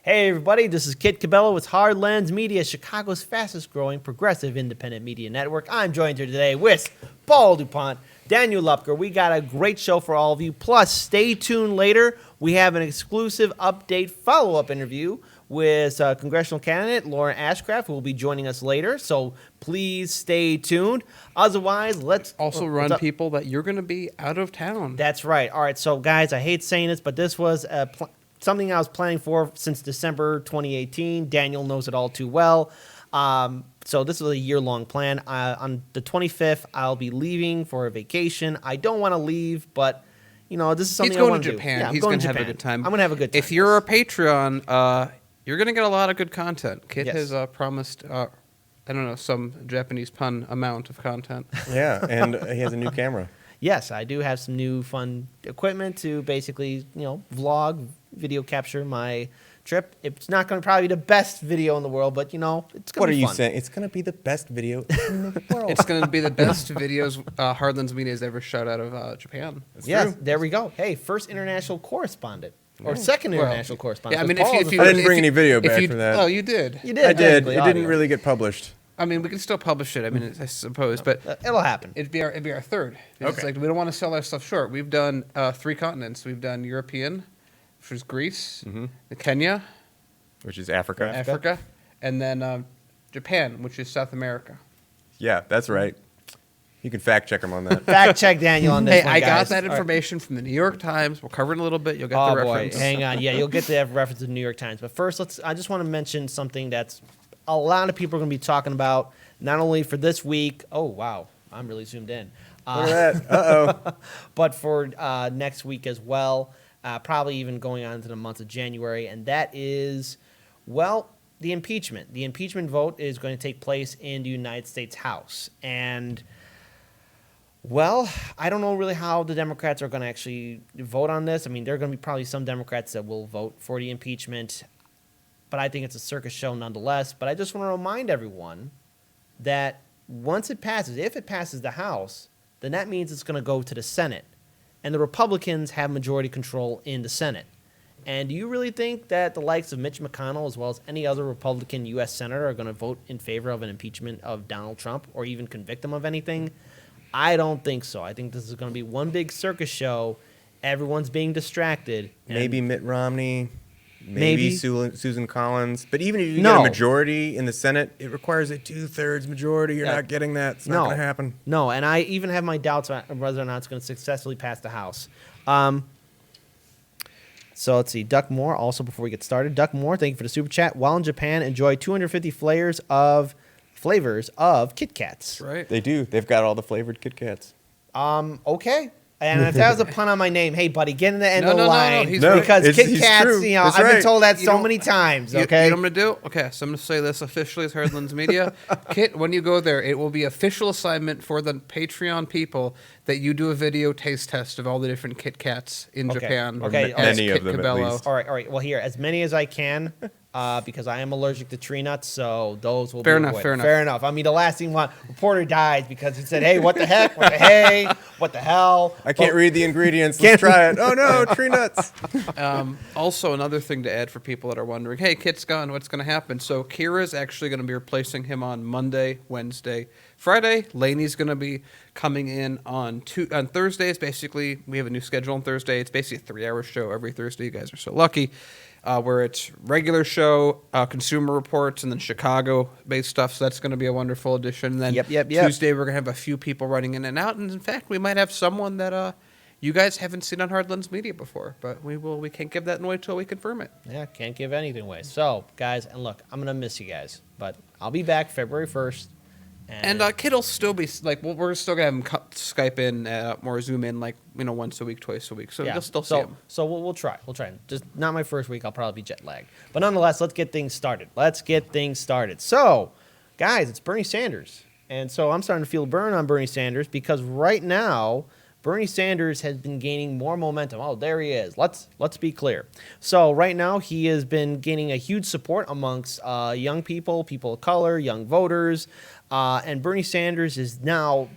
Hey everybody, this is Kit Cabello with Hard Lens Media, Chicago's fastest growing progressive independent media network. I'm joined here today with Paul DuPont, Daniel Lupker. We got a great show for all of you. Plus, stay tuned later. We have an exclusive update follow-up interview with congressional candidate Lauren Ashcraft, who will be joining us later. So please stay tuned. Otherwise, let's also run people that you're going to be out of town. That's right. All right. So guys, I hate saying this, but this was something I was planning for since December 2018. Daniel knows it all too well. So this is a year-long plan. On the 25th, I'll be leaving for a vacation. I don't want to leave, but this is something I want to do. He's going to Japan. Yeah, He's going to have a good time. I'm going to have a good time. If you're a Patreon, you're going to get a lot of good content. Kit Yes. has promised, some Japanese pun amount of content. Yeah, and he has a new camera. Yes, I do have some new fun equipment to basically, vlog, video capture my trip. It's not going to probably be the best video in the world, but, it's going to be fun. What are you saying? It's going to be the best video in the world. It's going to be the best videos Hard Lens Media has ever shot out of Japan. Yes, there we go. Hey, first international correspondent. Or second international correspondent. Yeah, I mean, if you I didn't bring any video back for that. Oh, you did. You did. I did. technically, It audio. didn't really get published. I mean, we can still publish it. I mean, I suppose, but It'll happen. it'd be our third. It's Okay. like we don't want to sell our stuff short. We've done 3 continents. We've done European, which was Greece, Kenya, Which is Africa. Africa, and then Japan, which is South America. Yeah, that's right. You can fact check him on that. Fact check Daniel on this Hey, one, I got guys. that All right. information from the New York Times. We'll cover it in a little bit. You'll get Oh the boy, reference. hang on. Yeah, you'll get the reference to the New York Times. But first, I just want to mention something that's a lot of people are going to be talking about, not only for this week. Oh wow, I'm really zoomed in. Look at that. Uh-oh. But for next week as well, probably even going on into the month of January, and that is, the impeachment. The impeachment vote is going to take place in the United States House, and I don't know really how the Democrats are going to actually vote on this. I mean, there are going to be probably some Democrats that will vote for the impeachment, but I think it's a circus show nonetheless. But I just want to remind everyone that once it passes, if it passes the House, then that means it's going to go to the Senate. And the Republicans have majority control in the Senate. And do you really think that the likes of Mitch McConnell, as well as any other Republican U.S. senator, are going to vote in favor of an impeachment of Donald Trump or even convict him of anything? I don't think so. I think this is going to be one big circus show. Everyone's being distracted. Maybe Mitt Romney. Maybe. Susan Collins. But even if you No. get a majority in the Senate, it requires a 2/3 majority. You're Yeah. not getting that. It's not going to happen. No, and I even have my doubts on whether or not it's going to successfully pass the House. So let's see. Duck Moore, also before we get started. Duck Moore, thank you for the super chat. While in Japan, enjoy 250 flavors of Kit Kats. Right. They do. They've got all the flavored Kit Kats. Okay. And if that was a pun on my name, hey, buddy, get in the end No, of the no, no, no, line. he's No, because it's- Kit he's Kats, true. I've That's been right. told that You so know- many times, You okay? know what I'm going to do? Okay, so I'm going to say this officially as Hard Lens Media. Kit, when you go there, it will be official assignment for the Patreon people that you do a video taste test of all the different Kit Kats in Okay. Japan. Okay. as Many Kit of them, at Cabello. least. All right. Well, here, as many as I can, because I am allergic to tree nuts, so those will Fair be enough, avoided. fair enough. I mean, the last thing one reporter dies because he said, "Hey, what the heck? What the hey? What the hell?" I can't read the ingredients. Let's try it. Oh, no, tree nuts. Also, another thing to add for people that are wondering, hey, Kit's gone, what's going to happen? So Kira's actually going to be replacing him on Monday, Wednesday, Friday. Laney's going to be coming in on Thursdays. Basically, we have a new schedule on Thursday. It's basically a 3-hour show every Thursday. You guys are so lucky. Where it's regular show, consumer reports, and then Chicago-based stuff. So that's going to be a wonderful addition. And then Yep. Tuesday, we're going to have a few people running in and out. And in fact, we might have someone that you guys haven't seen on Hard Lens Media before. But we can't give that away until we confirm it. Yeah, can't give anything away. So, guys, and look, I'm gonna miss you guys, but I'll be back February 1st. And Kid will still be like, we're still gonna have him Skype in or Zoom in once a week, twice a week. So you'll still see him. So we'll try. Just not my first week. I'll probably be jet lagged. But nonetheless, let's get things started. So, guys, it's Bernie Sanders. And so I'm starting to feel a burn on Bernie Sanders because right now, Bernie Sanders has been gaining more momentum. Oh, there he is. Let's be clear. So right now, he has been gaining a huge support amongst young people of color, young voters. And Bernie Sanders is now,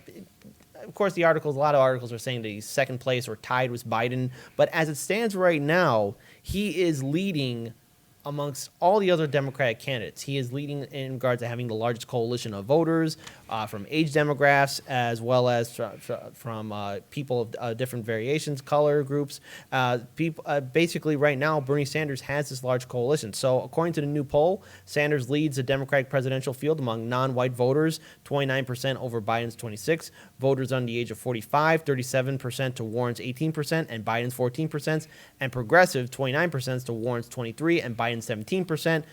of course, a lot of articles are saying that he's second place or tied with Biden. But as it stands right now, he is leading amongst all the other Democratic candidates. He is leading in regards to having the largest coalition of voters from age demographics as well as from people of different variations, color groups. Basically, right now, Bernie Sanders has this large coalition. So according to the new poll, Sanders leads the Democratic presidential field among non-white voters, 29% over Biden's 26%, voters under the age of 45, 37% to Warren's 18%, and Biden's 14%, and progressive, 29% to Warren's 23%, and Biden's 17%.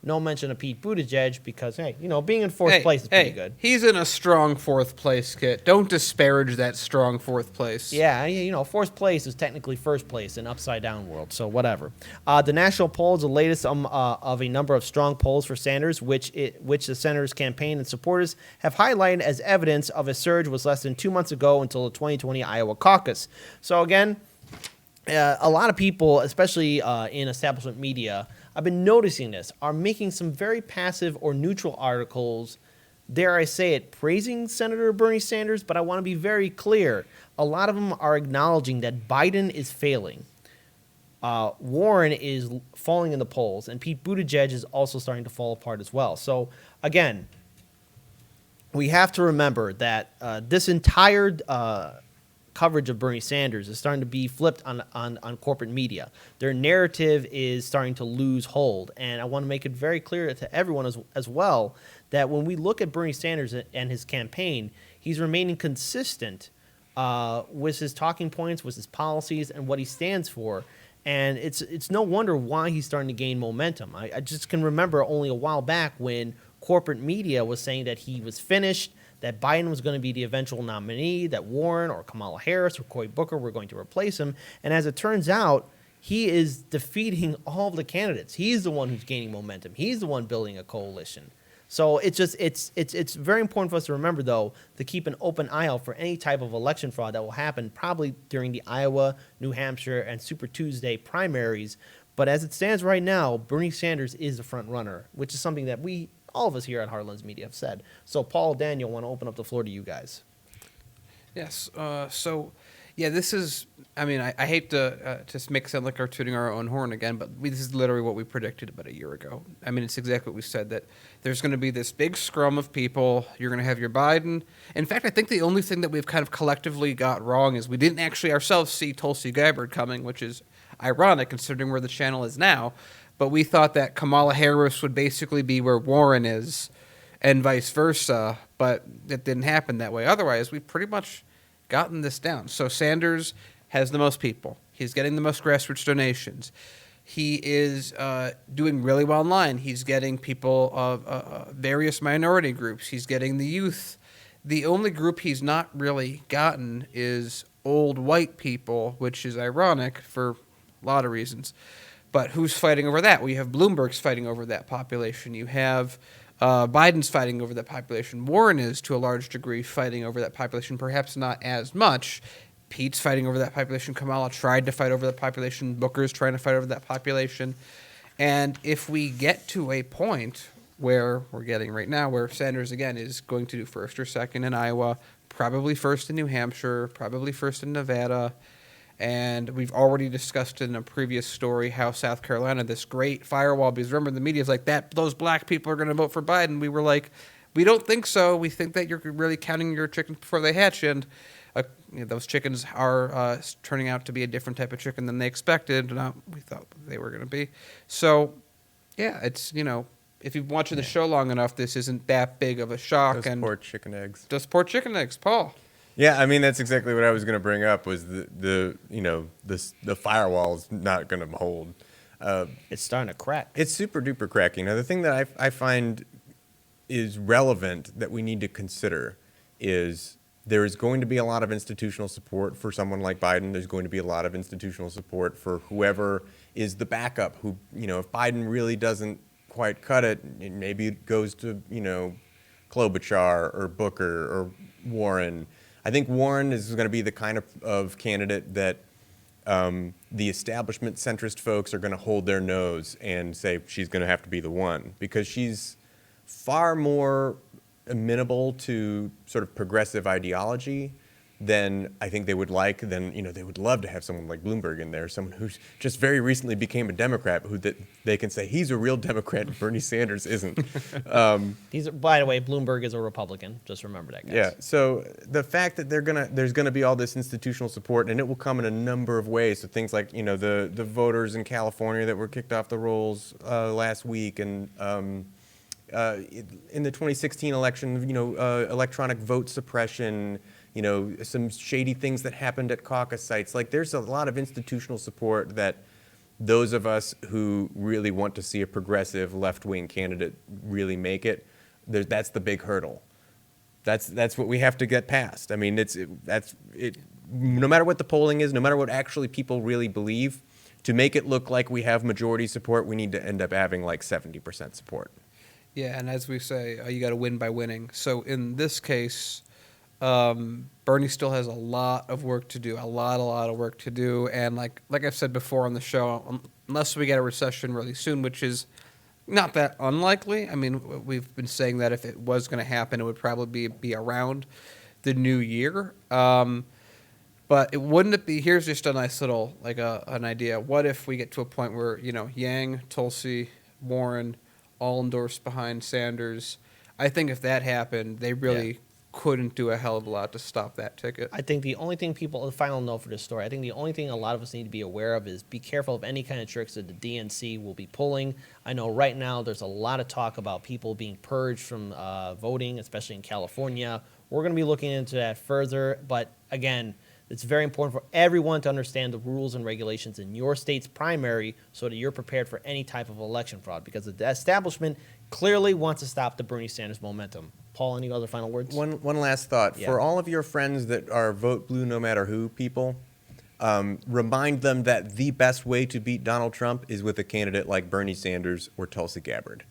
No mention of Pete Buttigieg because, hey, being in fourth place is pretty good. He's in a strong fourth place, Kit. Don't disparage that strong fourth place. Yeah, fourth place is technically first place in upside down world, so whatever. The national poll is the latest of a number of strong polls for Sanders, which the senator's campaign and supporters have highlighted as evidence of a surge was less than 2 months ago until the 2020 Iowa caucus. So again, a lot of people, especially in establishment media, I've been noticing this, are making some very passive or neutral articles, dare I say it, praising Senator Bernie Sanders, but I want to be very clear. A lot of them are acknowledging that Biden is failing. Warren is falling in the polls, and Pete Buttigieg is also starting to fall apart as well. So, again, we have to remember that this entire coverage of Bernie Sanders is starting to be flipped on corporate media. Their narrative is starting to lose hold. And I want to make it very clear to everyone as well that when we look at Bernie Sanders and his campaign, he's remaining consistent with his talking points, with his policies, and what he stands for. And it's no wonder why he's starting to gain momentum. I just can remember only a while back when corporate media was saying that he was finished, that Biden was going to be the eventual nominee, that Warren or Kamala Harris or Cory Booker were going to replace him. And as it turns out, he is defeating all of the candidates. He's the one who's gaining momentum. He's the one building a coalition. So it's very important for us to remember, though, to keep an open eye out for any type of election fraud that will happen probably during the Iowa, New Hampshire, and Super Tuesday primaries. But as it stands right now, Bernie Sanders is the front runner, which is something that all of us here at Heartlands Media have said. So, Paul, Daniel, want to open up the floor to you guys. Yes. This is, I hate to just make it sound like we're tooting our own horn again, but this is literally what we predicted about a year ago. It's exactly what we said, that there's going to be this big scrum of people. You're going to have your Biden. In fact, I think the only thing that we've kind of collectively got wrong is we didn't actually ourselves see Tulsi Gabbard coming, which is ironic considering where the channel is now. But we thought that Kamala Harris would basically be where Warren is and vice versa, but it didn't happen that way. Otherwise, we've pretty much gotten this down. So Sanders has the most people. He's getting the most grassroots donations. He is doing really well online. He's getting people of various minority groups. He's getting the youth. The only group he's not really gotten is old white people, which is ironic for a lot of reasons. But who's fighting over that? Well, you have Bloomberg's fighting over that population. You have Biden's fighting over that population. Warren is, to a large degree, fighting over that population, perhaps not as much. Pete's fighting over that population. Kamala tried to fight over that population. Booker's trying to fight over that population. And if we get to a point where we're getting right now, where Sanders, again, is going to do first or second in Iowa, probably first in New Hampshire, probably first in Nevada, and we've already discussed in a previous story how South Carolina, this great firewall, because remember the media's like, those black people are going to vote for Biden. We were like, we don't think so. We think that you're really counting your chickens before they hatch, and those chickens are turning out to be a different type of chicken than they expected. We thought they were going to be. So, yeah, it's, if you've been watching the show long enough, this isn't that big of a shock. Those poor chicken eggs. Those poor chicken eggs, Paul. Yeah, that's exactly what I was going to bring up. Was the firewall is not going to hold. It's starting to crack. It's super duper cracking. Now, the thing that I find is relevant that we need to consider is there is going to be a lot of institutional support for someone like Biden. There's going to be a lot of institutional support for whoever is the backup. Who, if Biden really doesn't quite cut it, maybe it goes to Klobuchar or Booker or Warren. I think Warren is going to be the kind of candidate that the establishment centrist folks are going to hold their nose and say she's going to have to be the one, because she's far more amenable to sort of progressive ideology then I think they would they would love to have someone like Bloomberg in there, someone who just very recently became a Democrat, that they can say he's a real Democrat and Bernie Sanders isn't. By the way, Bloomberg is a Republican. Just remember that, guys. Yeah. So the fact that there's gonna be all this institutional support, and it will come in a number of ways. So things like the voters in California that were kicked off the rolls last week, and in the 2016 election, electronic vote suppression. Some shady things that happened at caucus sites. Like, there's a lot of institutional support that those of us who really want to see a progressive left-wing candidate really make it, that's the big hurdle. That's what we have to get past. I mean, that's it. No matter what the polling is, no matter what actually people really believe, to make it look like we have majority support, we need to end up having like 70% support. Yeah, and as we say, you got to win by winning. So in this case, Bernie still has a lot of work to do, a lot of work to do. And like I've said before on the show, unless we get a recession really soon, which is not that unlikely. I mean, we've been saying that if it was going to happen, it would probably be around the new year. But wouldn't it be, here's just a nice little, an idea. What if we get to a point where, Yang, Tulsi, Warren all endorsed behind Sanders? I think if that happened, they really couldn't do a hell of a lot to stop that ticket. I think the only thing the final note for this story, I think the only thing a lot of us need to be aware of is be careful of any kind of tricks that the DNC will be pulling. I know right now there's a lot of talk about people being purged from voting, especially in California. We're going to be looking into that further, but again, it's very important for everyone to understand the rules and regulations in your state's primary so that you're prepared for any type of election fraud, because the establishment clearly wants to stop the Bernie Sanders momentum. Paul, any other final words? One last thought. Yeah. For all of your friends that are vote blue no matter who people, remind them that the best way to beat Donald Trump is with a candidate like Bernie Sanders or Tulsi Gabbard.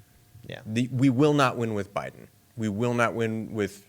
Yeah. We will not win with Biden. We will not win with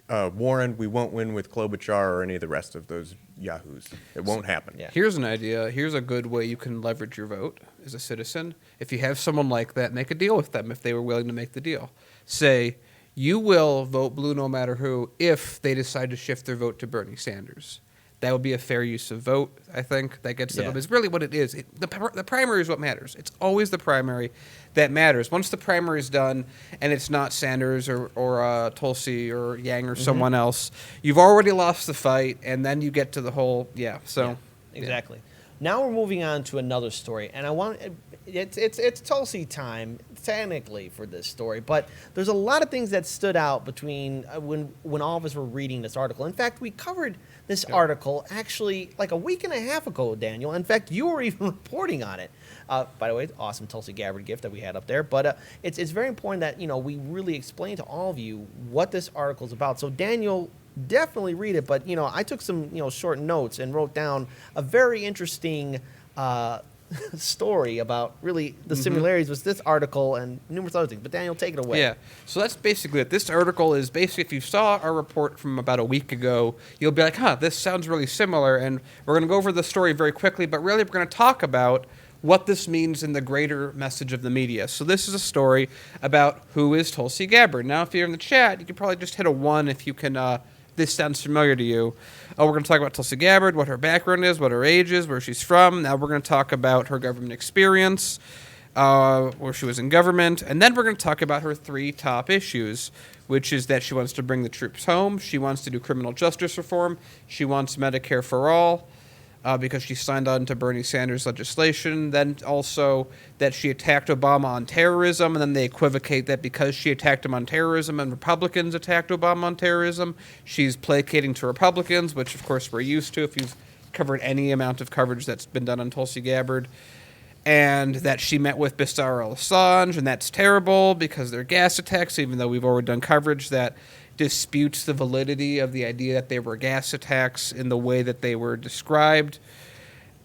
Warren. We won't win with Klobuchar or any of the rest of those yahoos. It won't happen. Yeah. Here's an idea. Here's a good way you can leverage your vote as a citizen. If you have someone like that, make a deal with them if they were willing to make the deal. Say, you will vote blue no matter who if they decide to shift their vote to Bernie Sanders. That would be a fair use of vote, I think. That gets them. It's really what it is. The primary is what matters. It's always the primary that matters. Once the primary is done and it's not Sanders or Tulsi or Yang or someone else, you've already lost the fight, and then you get to the whole, exactly. Now we're moving on to another story, and it's Tulsi time technically for this story, but there's a lot of things that stood out between when all of us were reading this article. In fact, we covered this article actually like a week and a half ago, Daniel. In fact, you were even reporting on it. By the way, awesome Tulsi Gabbard gift that we had up there. But it's very important that we really explain to all of you what this article is about. So Daniel, definitely read it. But I took some short notes and wrote down a very interesting story about really the similarities with this article and numerous other things. But Daniel, take it away. Yeah. So that's basically it. This article is basically, if you saw our report from about a week ago, you'll be like, this sounds really similar. And we're going to go over the story very quickly, but really we're going to talk about what this means in the greater message of the media. So this is a story about who is Tulsi Gabbard. Now, if you're in the chat, you can probably just hit a 1 if you can... this sounds familiar to you. We're going to talk about Tulsi Gabbard, what her background is, what her age is, where she's from. Now we're going to talk about her government experience, where she was in government. And then we're going to talk about her 3 top issues, which is that she wants to bring the troops home, she wants to do criminal justice reform, she wants Medicare for all, because she signed on to Bernie Sanders legislation, then also that she attacked Obama on terrorism, and then they equivocate that because she attacked him on terrorism and Republicans attacked Obama on terrorism, she's placating to Republicans, which of course we're used to if you've covered any amount of coverage that's been done on Tulsi Gabbard, and that she met with Bashar al-Assad, and that's terrible because they're gas attacks, even though we've already done coverage that disputes the validity of the idea that they were gas attacks in the way that they were described,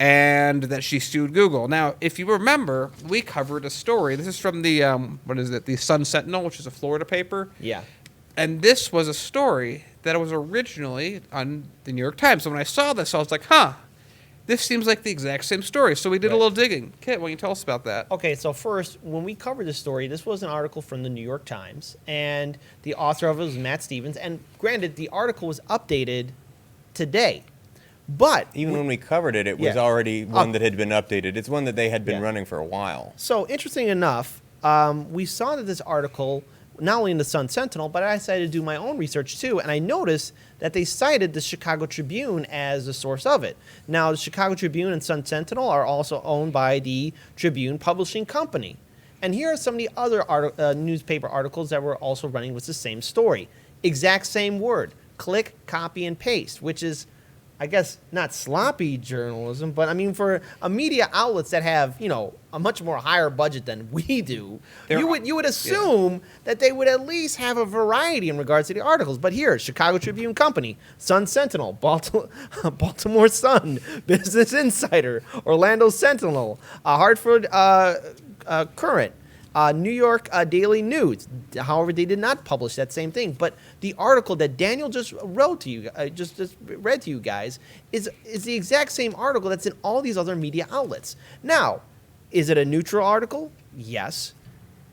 and that she sued Google. Now, if you remember, we covered a story. This is from the, the Sun Sentinel, which is a Florida paper. Yeah. And this was a story that was originally on the New York Times. So when I saw this, I was like, this seems like the exact same story. So we did a little digging. Kit, why don't you tell us about that? Okay, so first, when we covered this story, this was an article from the New York Times, and the author of it was Matt Stevens. And granted, the article was updated today. But Even when we covered it, it was Yeah. already one that had been updated. It's one that they had been Yeah. running for a while. So interesting enough, we saw that this article, not only in the Sun Sentinel, but I decided to do my own research too, and I noticed that they cited the Chicago Tribune as the source of it. Now, the Chicago Tribune and Sun Sentinel are also owned by the Tribune Publishing Company. And here are some of the other newspaper articles that were also running with the same story. Exact same word. Click, copy, and paste, which is, I guess, not sloppy journalism, but I mean, for a media outlets that have, a much more higher budget than we do, you would assume that they would at least have a variety in regards to the articles. But here, Chicago Tribune Company, Sun Sentinel, Baltimore Sun, Business Insider, Orlando Sentinel, Hartford Current, New York Daily News. However, they did not publish that same thing. But the article that Daniel just wrote to you, just read to you guys, is the exact same article that's in all these other media outlets. Now, is it a neutral article? Yes.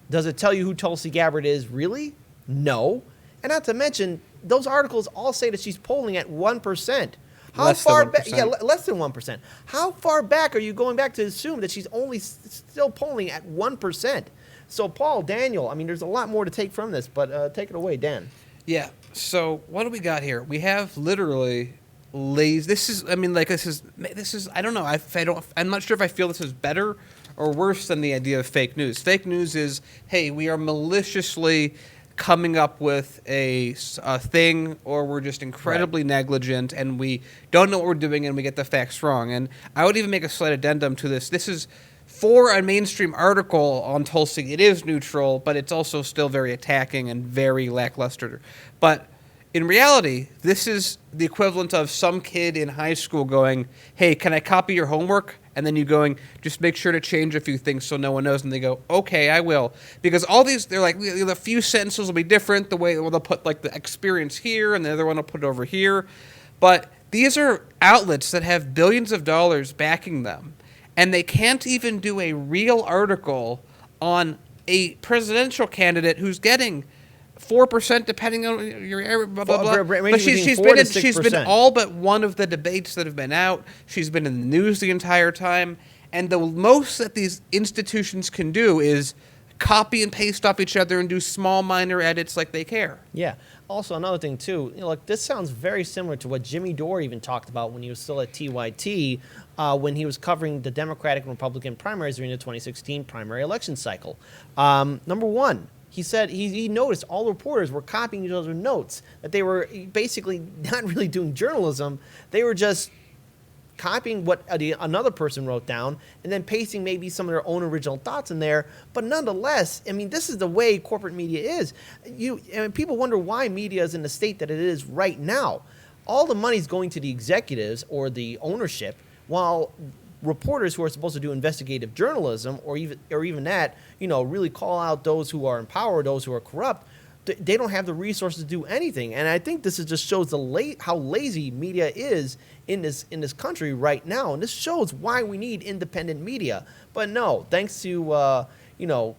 Does it tell you who Tulsi Gabbard is really? No. And not to mention, those articles all say that she's polling at 1%. How Less than far back? 1%. Yeah, less than 1%. How far back are you going back to assume that she's only still polling at 1%? So, Paul, Daniel, I mean, there's a lot more to take from this, but take it away, Dan. Yeah. So what do we got here? We have literally lazy. This is. I mean, like this is. I don't know. I'm not sure if I feel this is better or worse than the idea of fake news. Fake news is, hey, we are maliciously coming up with a thing, or we're just incredibly negligent and we don't know what we're doing and we get the facts wrong. And I would even make a slight addendum to this. This is. For a mainstream article on Tulsi, it is neutral, but it's also still very attacking and very lackluster. But in reality, this is the equivalent of some kid in high school going, hey, can I copy your homework? And then you going, just make sure to change a few things so no one knows. And they go, okay, I will. Because all these, they're like, the few sentences will be different. The way they'll put like the experience here and the other one will put it over here. But these are outlets that have billions of dollars backing them. And they can't even do a real article on a presidential candidate who's getting 4%, depending on your area, blah, blah, blah. But she's been all but one of the debates that have been out. She's been in the news the entire time. And the most that these institutions can do is copy and paste off each other and do small, minor edits like they care. Yeah. Also, another thing, too, like this sounds very similar to what Jimmy Dore even talked about when he was still at TYT, when he was covering the Democratic and Republican primaries during the 2016 primary election cycle. Number one, he said he noticed all the reporters were copying each other's notes, that they were basically not really doing journalism. They were just copying what another person wrote down and then pasting maybe some of their own original thoughts in there. But nonetheless, I mean, this is the way corporate media is. People wonder why media is in the state that it is right now. All the money's going to the executives or the ownership, while reporters who are supposed to do investigative journalism or even that, really call out those who are in power, those who are corrupt, they don't have the resources to do anything. And I think this just shows how lazy media is in this country right now. And this shows why we need independent media. But no, thanks to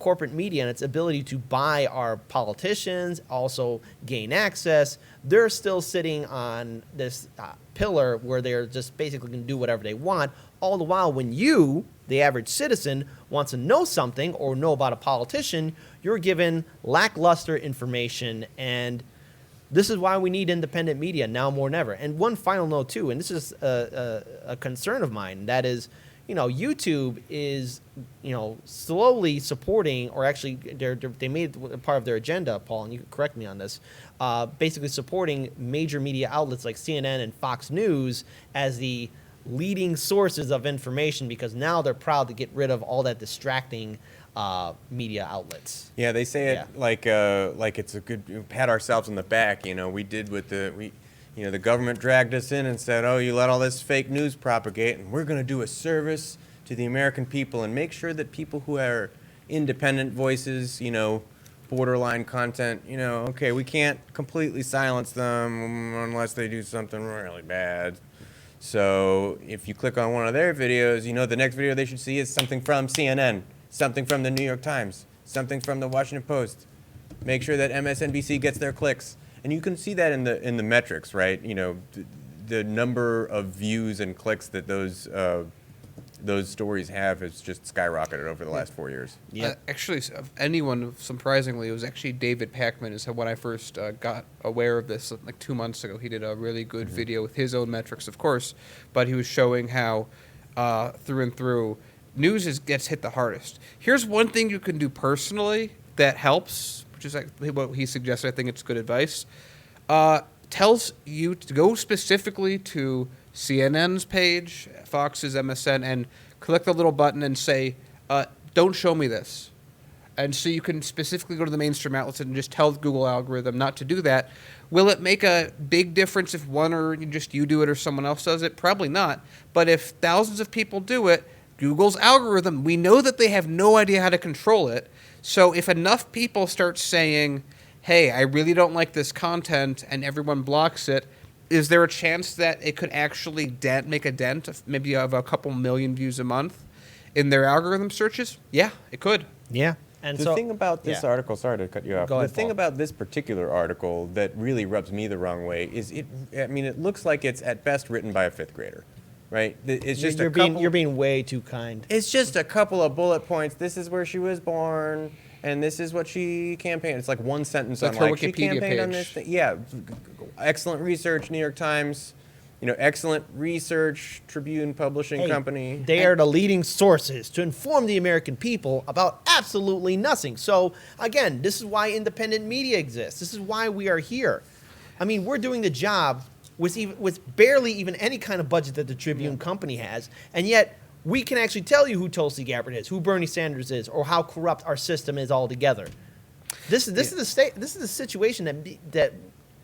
corporate media and its ability to buy our politicians, also gain access, they're still sitting on this pillar where they're just basically going to do whatever they want. All the while, when you, the average citizen, wants to know something or know about a politician, you're given lackluster information. And this is why we need independent media now more than ever. And one final note, too, and this is a concern of mine, that is, YouTube is, slowly supporting, or actually they made it part of their agenda, Paul, and you can correct me on this, basically supporting major media outlets like CNN and Fox News as the leading sources of information, because now they're proud to get rid of all that distracting media outlets. Yeah, they say it like it's a good pat ourselves on the back. We did with the government dragged us in and said, oh, you let all this fake news propagate, and we're going to do a service to the American people and make sure that people who are independent voices, borderline content, okay, we can't completely silence them unless they do something really bad. So if you click on one of their videos, the next video they should see is something from CNN, something from the New York Times, something from the Washington Post. Make sure that MSNBC gets their clicks. And you can see that in the metrics, right? the number of views and clicks that those stories has just skyrocketed over the last 4 years. Yeah. Actually, of anyone, surprisingly, it was actually David Pakman is when I first got aware of this like 2 months ago. He did a really good video with his own metrics, of course, but he was showing how through and through news gets hit the hardest. Here's one thing you can do personally that helps, which is actually what he suggested. I think it's good advice. Tells you to go specifically to CNN's page, Fox's, MSN, and click the little button and say, don't show me this. And so you can specifically go to the mainstream outlets and just tell the Google algorithm not to do that. Will it make a big difference if one or you do it or someone else does it? Probably not. But if thousands of people do it, Google's algorithm, we know that they have no idea how to control it. So if enough people start saying, hey, I really don't like this content, and everyone blocks it, is there a chance that it could actually make a dent of maybe of a couple million views a month in their algorithm searches? Yeah, it could. Yeah. And The thing about this article, sorry to cut you off. Go The ahead, thing Paul. about this particular article that really rubs me the wrong way is it looks like it's at best written by a fifth grader, right? It's just you're being way too kind. It's just a couple of bullet points. This is where she was born, and this is what she campaigned. It's like one sentence That's on her like she Wikipedia campaigned on page. this thing. Yeah, excellent research, New York Times. Excellent research, Tribune Publishing Hey, Company. They are the leading sources to inform the American people about absolutely nothing. So, again, this is why independent media exists. This is why we are here. I mean, we're doing the job with barely even any kind of budget that the Tribune Company has, and yet we can actually tell you who Tulsi Gabbard is, who Bernie Sanders is, or how corrupt our system is altogether. This is the situation that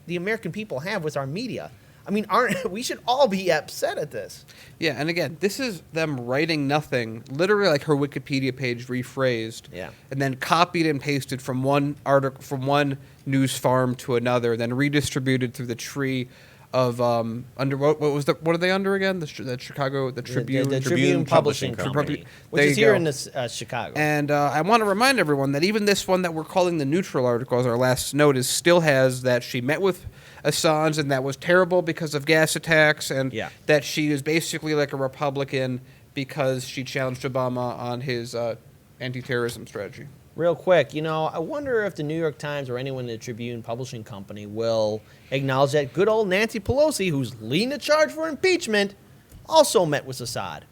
the American people have with our media. I mean, we should all be upset at this. Yeah, and again, this is them writing nothing, literally like her Wikipedia page rephrased, Yeah. and then copied and pasted from one article, from one news farm to another, then redistributed through the tree of under what are they under again? The Chicago, the Tribune, the Tribune Publishing Publishing Company, Company. which There is you here go. in this, Chicago. And I want to remind everyone that even this one that we're calling the neutral article as our last note still has that she met with Assange and that was terrible because of gas attacks, and Yeah. that she is basically like a Republican because she challenged Obama on his anti-terrorism strategy. Real quick, I wonder if the New York Times or anyone in the Tribune Publishing Company will acknowledge that good old Nancy Pelosi, who's leading the charge for impeachment, also met with Assad.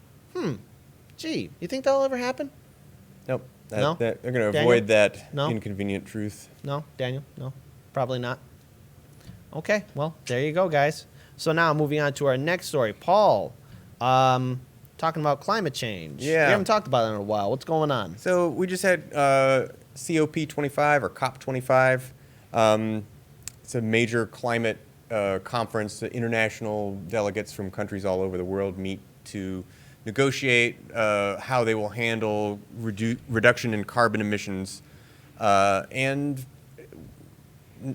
Gee, you think that'll ever happen? Nope. No? They're going to Daniel? avoid that No? inconvenient truth. No, Daniel? No, probably not. Okay, well, there you go, guys. So now moving on to our next story. Paul, talking about climate change. Yeah. We haven't talked about it in a while. What's going on? So we just had COP25 or COP25. It's a major climate conference. International delegates from countries all over the world meet to negotiate how they will handle reduction in carbon emissions. And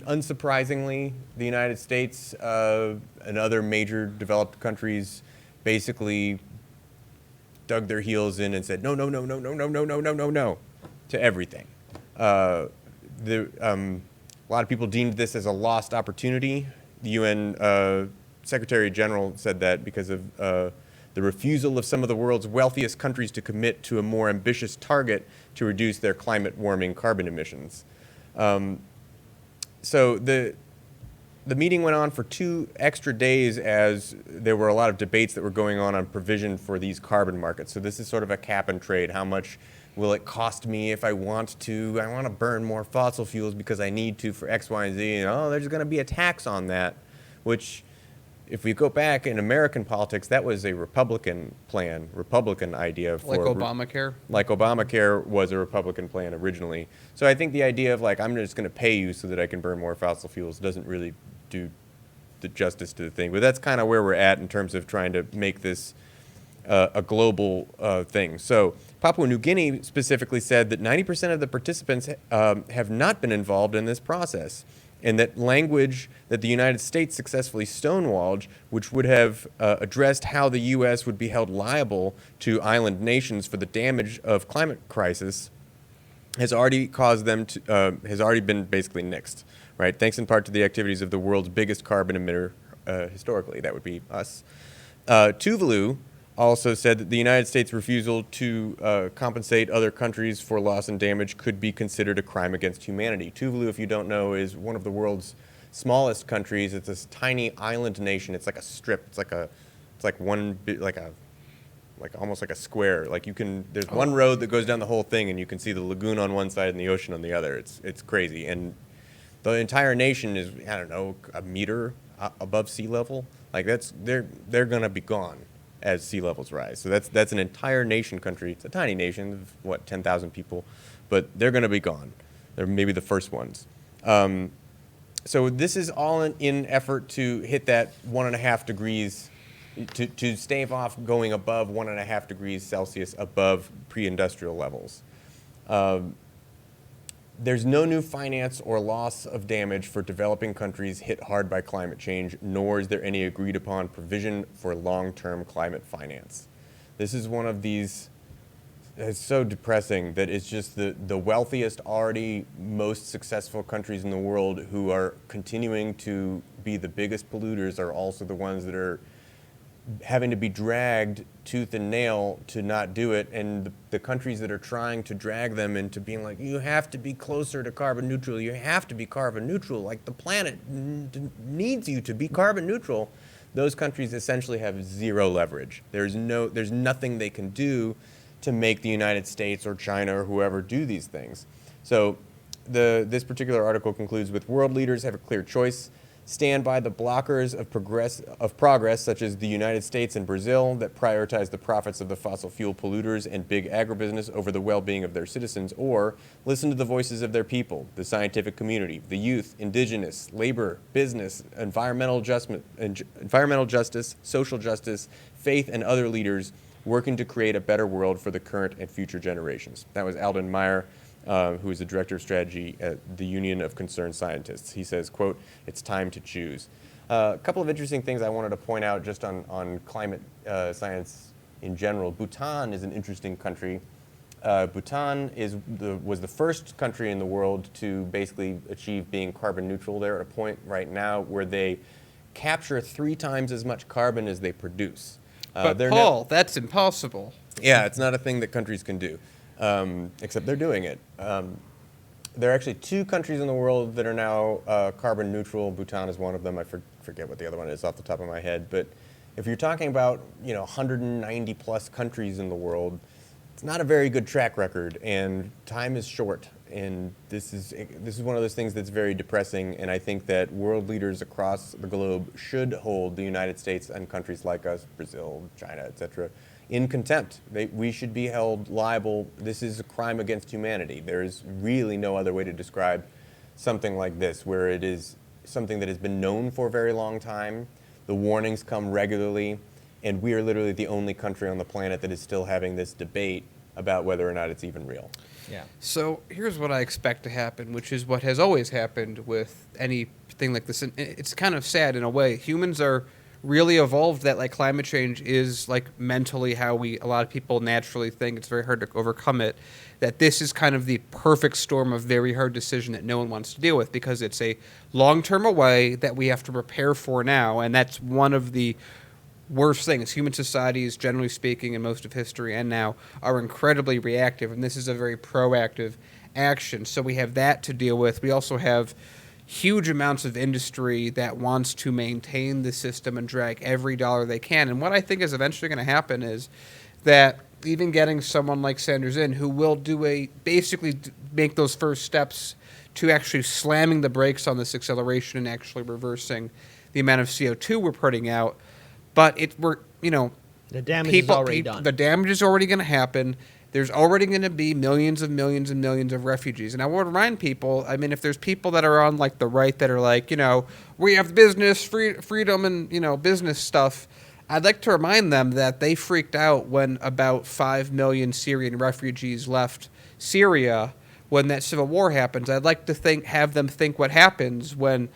unsurprisingly, the United States and other major developed countries basically dug their heels in and said, no, no, no, no, no, no, no, no, no, no, no, to everything. A lot of people deemed this as a lost opportunity. The UN Secretary General said that because of the refusal of some of the world's wealthiest countries to commit to a more ambitious target to reduce their climate warming carbon emissions. So the meeting went on for 2 extra days as there were a lot of debates that were going on provision for these carbon markets. So this is sort of a cap and trade. How much will it cost me if I want to burn more fossil fuels because I need to for X, Y, and Z? And there's going to be a tax on that, which if we go back in American politics, that was a Republican plan, Republican idea for Like Obamacare? Like Obamacare was a Republican plan originally. So I think the idea of I'm just going to pay you so that I can burn more fossil fuels doesn't really do the justice to the thing. But that's kind of where we're at in terms of trying to make this a global thing. So Papua New Guinea specifically said that 90% of the participants have not been involved in this process, and that language that the United States successfully stonewalled, which would have addressed how the U.S. would be held liable to island nations for the damage of climate crisis, has already has already been basically nixed, right? Thanks in part to the activities of the world's biggest carbon emitter, historically. That would be us. Tuvalu also said that the United States' refusal to compensate other countries for loss and damage could be considered a crime against humanity. Tuvalu, if you don't know, is one of the world's smallest countries. It's this tiny island nation. It's like a strip. It's like almost like a square. Like there's one road that goes down the whole thing, and you can see the lagoon on one side and the ocean on the other. It's crazy, and the entire nation is, I don't know, a meter above sea level. Like they're gonna be gone as sea levels rise. So that's an entire nation country. It's a tiny nation of what, 10,000 people, but they're gonna be gone. They're maybe the first ones. So this is all in effort to hit that 1.5 degrees, to stave off going above 1.5 degrees Celsius above pre-industrial levels. There's no new finance or loss of damage for developing countries hit hard by climate change, nor is there any agreed upon provision for long-term climate finance. This is one of these, it's so depressing that it's just the wealthiest, already most successful countries in the world who are continuing to be the biggest polluters are also the ones that are having to be dragged tooth and nail to not do it, and the countries that are trying to drag them into being like, you have to be closer to carbon neutral, you have to be carbon neutral, like the planet needs you to be carbon neutral, those countries essentially have zero leverage. There's nothing they can do to make the United States or China or whoever do these things. So this particular article concludes with world leaders have a clear choice. Stand by the blockers of progress, such as the United States and Brazil, that prioritize the profits of the fossil fuel polluters and big agribusiness over the well-being of their citizens, or listen to the voices of their people, the scientific community, the youth, indigenous, labor, business, environmental justice, social justice, faith, and other leaders working to create a better world for the current and future generations. That was Alden Meyer, who is the director of strategy at the Union of Concerned Scientists. He says, quote, "It's time to choose." A couple of interesting things I wanted to point out just on climate science in general. Bhutan is an interesting country. Bhutan was the first country in the world to basically achieve being carbon neutral. They're at a point right now where they capture 3 times as much carbon as they produce. But Paul, that's impossible. Yeah, it's not a thing that countries can do. Except they're doing it. There are actually 2 countries in the world that are now carbon neutral. Bhutan is one of them. I forget what the other one is off the top of my head. But if you're talking about 190 plus countries in the world, it's not a very good track record, and time is short. And this is one of those things that's very depressing. And I think that world leaders across the globe should hold the United States and countries like us, Brazil, China, etc., in contempt. We should be held liable. This is a crime against humanity. There is really no other way to describe something like this, where it is something that has been known for a very long time. The warnings come regularly, and we are literally the only country on the planet that is still having this debate about whether or not it's even real. Yeah. So here's what I expect to happen, which is what has always happened with anything like this. And it's kind of sad in a way. Humans are really evolved that like climate change is like mentally how a lot of people naturally think. It's very hard to overcome it. That this is kind of the perfect storm of very hard decision that no one wants to deal with, because it's a long-term away that we have to prepare for now, and that's one of the worst things. Human societies, generally speaking, in most of history and now, are incredibly reactive, and this is a very proactive action. So we have that to deal with. We also have huge amounts of industry that wants to maintain the system and drag every dollar they can. And what I think is eventually going to happen is that even getting someone like Sanders in, who will basically make those first steps to actually slamming the brakes on this acceleration and actually reversing the amount of CO2 we're putting out. But the damage is already done. The damage is already going to happen. There's already going to be millions and millions and millions of refugees. And I want to remind people, I mean, if there's people that are on like the right that are like, we have business, freedom and, business stuff, I'd like to remind them that they freaked out when about 5 million Syrian refugees left Syria when that civil war happens. I'd like to have them think what happens when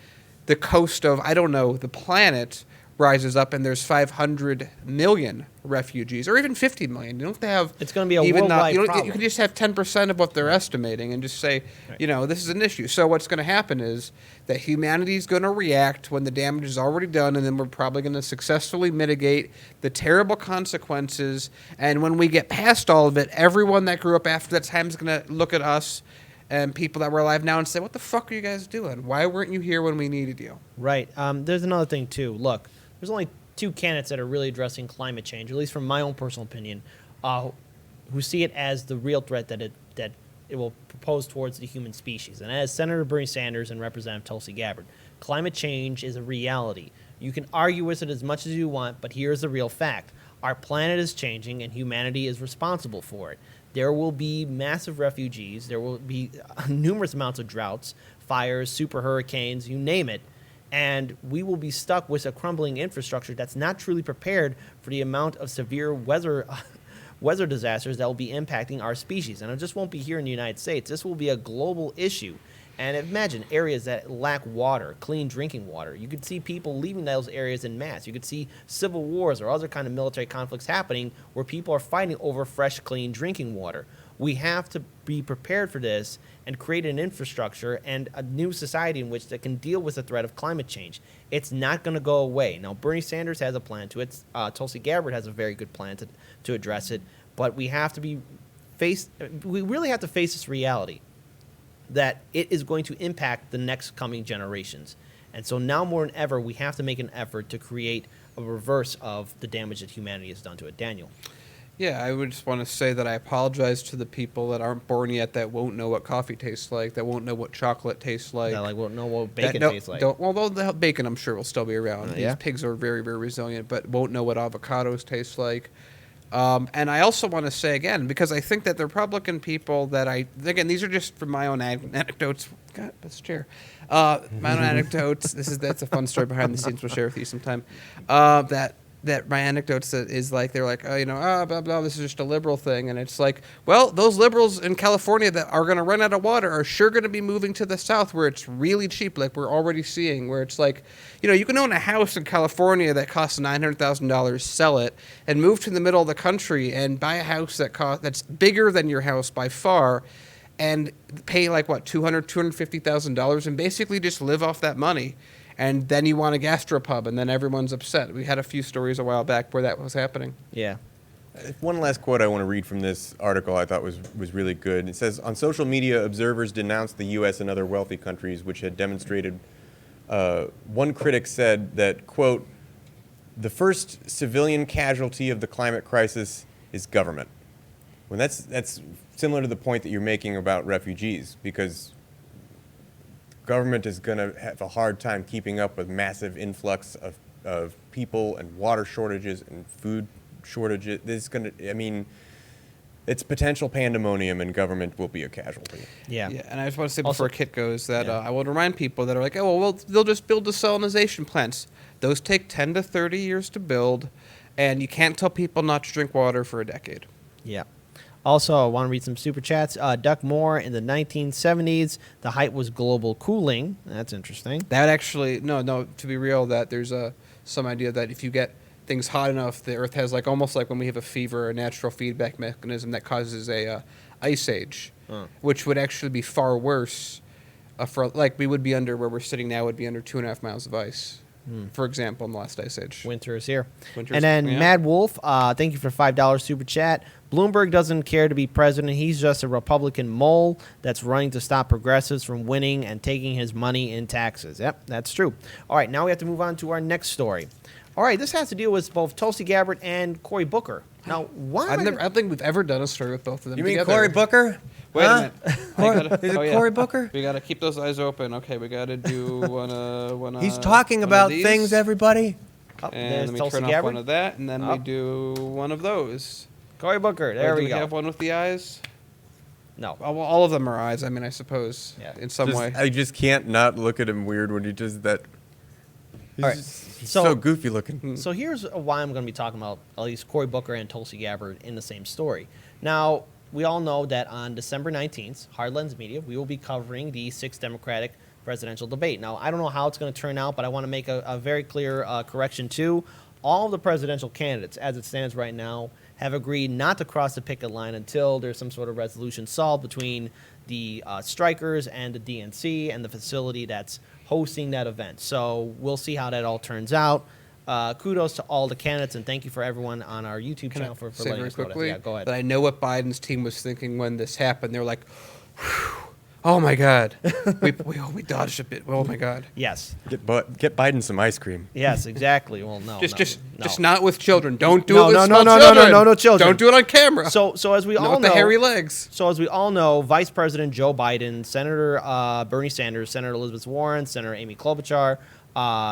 the coast of, the planet rises up and there's 500 million refugees, or even 50 million. You don't have to have. It's going to be a even worldwide you problem. can just have 10% of what they're estimating and just say, Right. this is an issue. So what's going to happen is that humanity is going to react when the damage is already done, and then we're probably going to successfully mitigate the terrible consequences. And when we get past all of it, everyone that grew up after that time is going to look at us and people that were alive now and say, what the fuck are you guys doing? Why weren't you here when we needed you? Right. There's another thing, too. Look, there's only two candidates that are really addressing climate change, at least from my own personal opinion, who see it as the real threat that it will propose towards the human species. And as Senator Bernie Sanders and Representative Tulsi Gabbard, climate change is a reality. You can argue with it as much as you want, but here's the real fact. Our planet is changing, and humanity is responsible for it. There will be massive refugees. There will be numerous amounts of droughts, fires, super hurricanes, you name it. And we will be stuck with a crumbling infrastructure that's not truly prepared for the amount of severe weather disasters that will be impacting our species. And it just won't be here in the United States. This will be a global issue. And imagine areas that lack water, clean drinking water. You could see people leaving those areas en masse. You could see civil wars or other kind of military conflicts happening where people are fighting over fresh, clean drinking water. We have to be prepared for this and create an infrastructure and a new society in which that can deal with the threat of climate change. It's not going to go away. Now, Bernie Sanders has a plan to it. Tulsi Gabbard has a very good plan to address it. But we have to we really have to face this reality that it is going to impact the next coming generations. And so now more than ever, we have to make an effort to create a reverse of the damage that humanity has done to it. Daniel. Yeah, I would just want to say that I apologize to the people that aren't born yet that won't know what coffee tastes like, that won't know what chocolate tastes like. That won't know what bacon tastes like. Although the bacon, I'm sure, will still be around. These yeah. pigs are very, very resilient, but won't know what avocados taste like. And I also want to say again, because I think that the Republican people again, these are just from my own anecdotes. God, this chair. My own anecdotes. That's a fun story behind the scenes. We'll share with you sometime. That my anecdotes is like they're like, blah blah. This is just a liberal thing, and it's like, well, those liberals in California that are going to run out of water are sure going to be moving to the south where it's really cheap, like we're already seeing, where it's like, you can own a house in California that costs $900,000, sell it, and move to the middle of the country and buy a house that's bigger than your house by far, and pay like what $250,000 and basically just live off that money. And then you want a gastropub, and then everyone's upset. We had a few stories a while back where that was happening. Yeah. One last quote I want to read from this article I thought was really good. It says, on social media, observers denounced the U.S. and other wealthy countries which had demonstrated. One critic said that, quote, the first civilian casualty of the climate crisis is government. When that's similar to the point that you're making about refugees, because government is going to have a hard time keeping up with massive influx of people and water shortages and food shortages. It's potential pandemonium, and government will be a casualty. Yeah. And I just want to say Also- before Kit goes that Yeah. I will remind people that are like, well, they'll just build desalination plants. Those take 10 to 30 years to build, and you can't tell people not to drink water for a decade. Yeah. Also, I want to read some super chats. Duck Moore, in the 1970s, the height was global cooling. That's interesting. That actually, no, to be real, that there's some idea that if you get things hot enough, the Earth has almost like when we have a fever, a natural feedback mechanism that causes a ice age, which would actually be far worse. We would be under where we're sitting now would be under 2.5 miles of ice, for example, in the last ice age. Winter is here. Winter's- And then yeah. Mad Wolf, thank you for $5 super chat. Bloomberg doesn't care to be president. He's just a Republican mole that's running to stop progressives from winning and taking his money in taxes. Yep, that's true. All right, now we have to move on to our next story. All right, this has to deal with both Tulsi Gabbard and Cory Booker. Now, why? I don't think we've ever done a story with both of them You mean together. Cory Booker? Wait a minute. Is it Cory Booker? We got to keep those eyes open. Okay, we got to do one. He's talking one of about these. things, everybody. Oh, And there's let me Tulsi turn off Gabbard. one of that, and then we Up. do one of those. Cory Booker. There Or do we go. have one with the eyes? No. Well, all of them are eyes. I suppose, Yeah. in some way. I just can't not look at him weird when he does that. He's All right, he's so- so goofy looking. So here's why I'm going to be talking about at least Cory Booker and Tulsi Gabbard in the same story. Now, we all know that on December 19th, Hardlands Media, we will be covering the 6th Democratic presidential debate. Now, I don't know how it's going to turn out, but I want to make a very clear correction too. All of the presidential candidates, as it stands right now, have agreed not to cross the picket line until there's some sort of resolution solved between the strikers and the DNC and the facility that's hosting that event. So we'll see how that all turns out. Kudos to all the candidates, and thank you for everyone on our YouTube Can channel I for say letting very us know that. quickly Yeah, go ahead. that I know what Biden's team was thinking when this happened. They're like, "Oh my God, we dodged a bit. Oh my God." Yes. Get Biden some ice cream. Yes, exactly. Well, no. Just no. not with children. Don't do No, it with no, small no, no, children. no children. Don't do it on camera. So as we not all with know, the hairy legs. So as we all know, Vice President Joe Biden, Senator Bernie Sanders, Senator Elizabeth Warren, Senator Amy Klobuchar,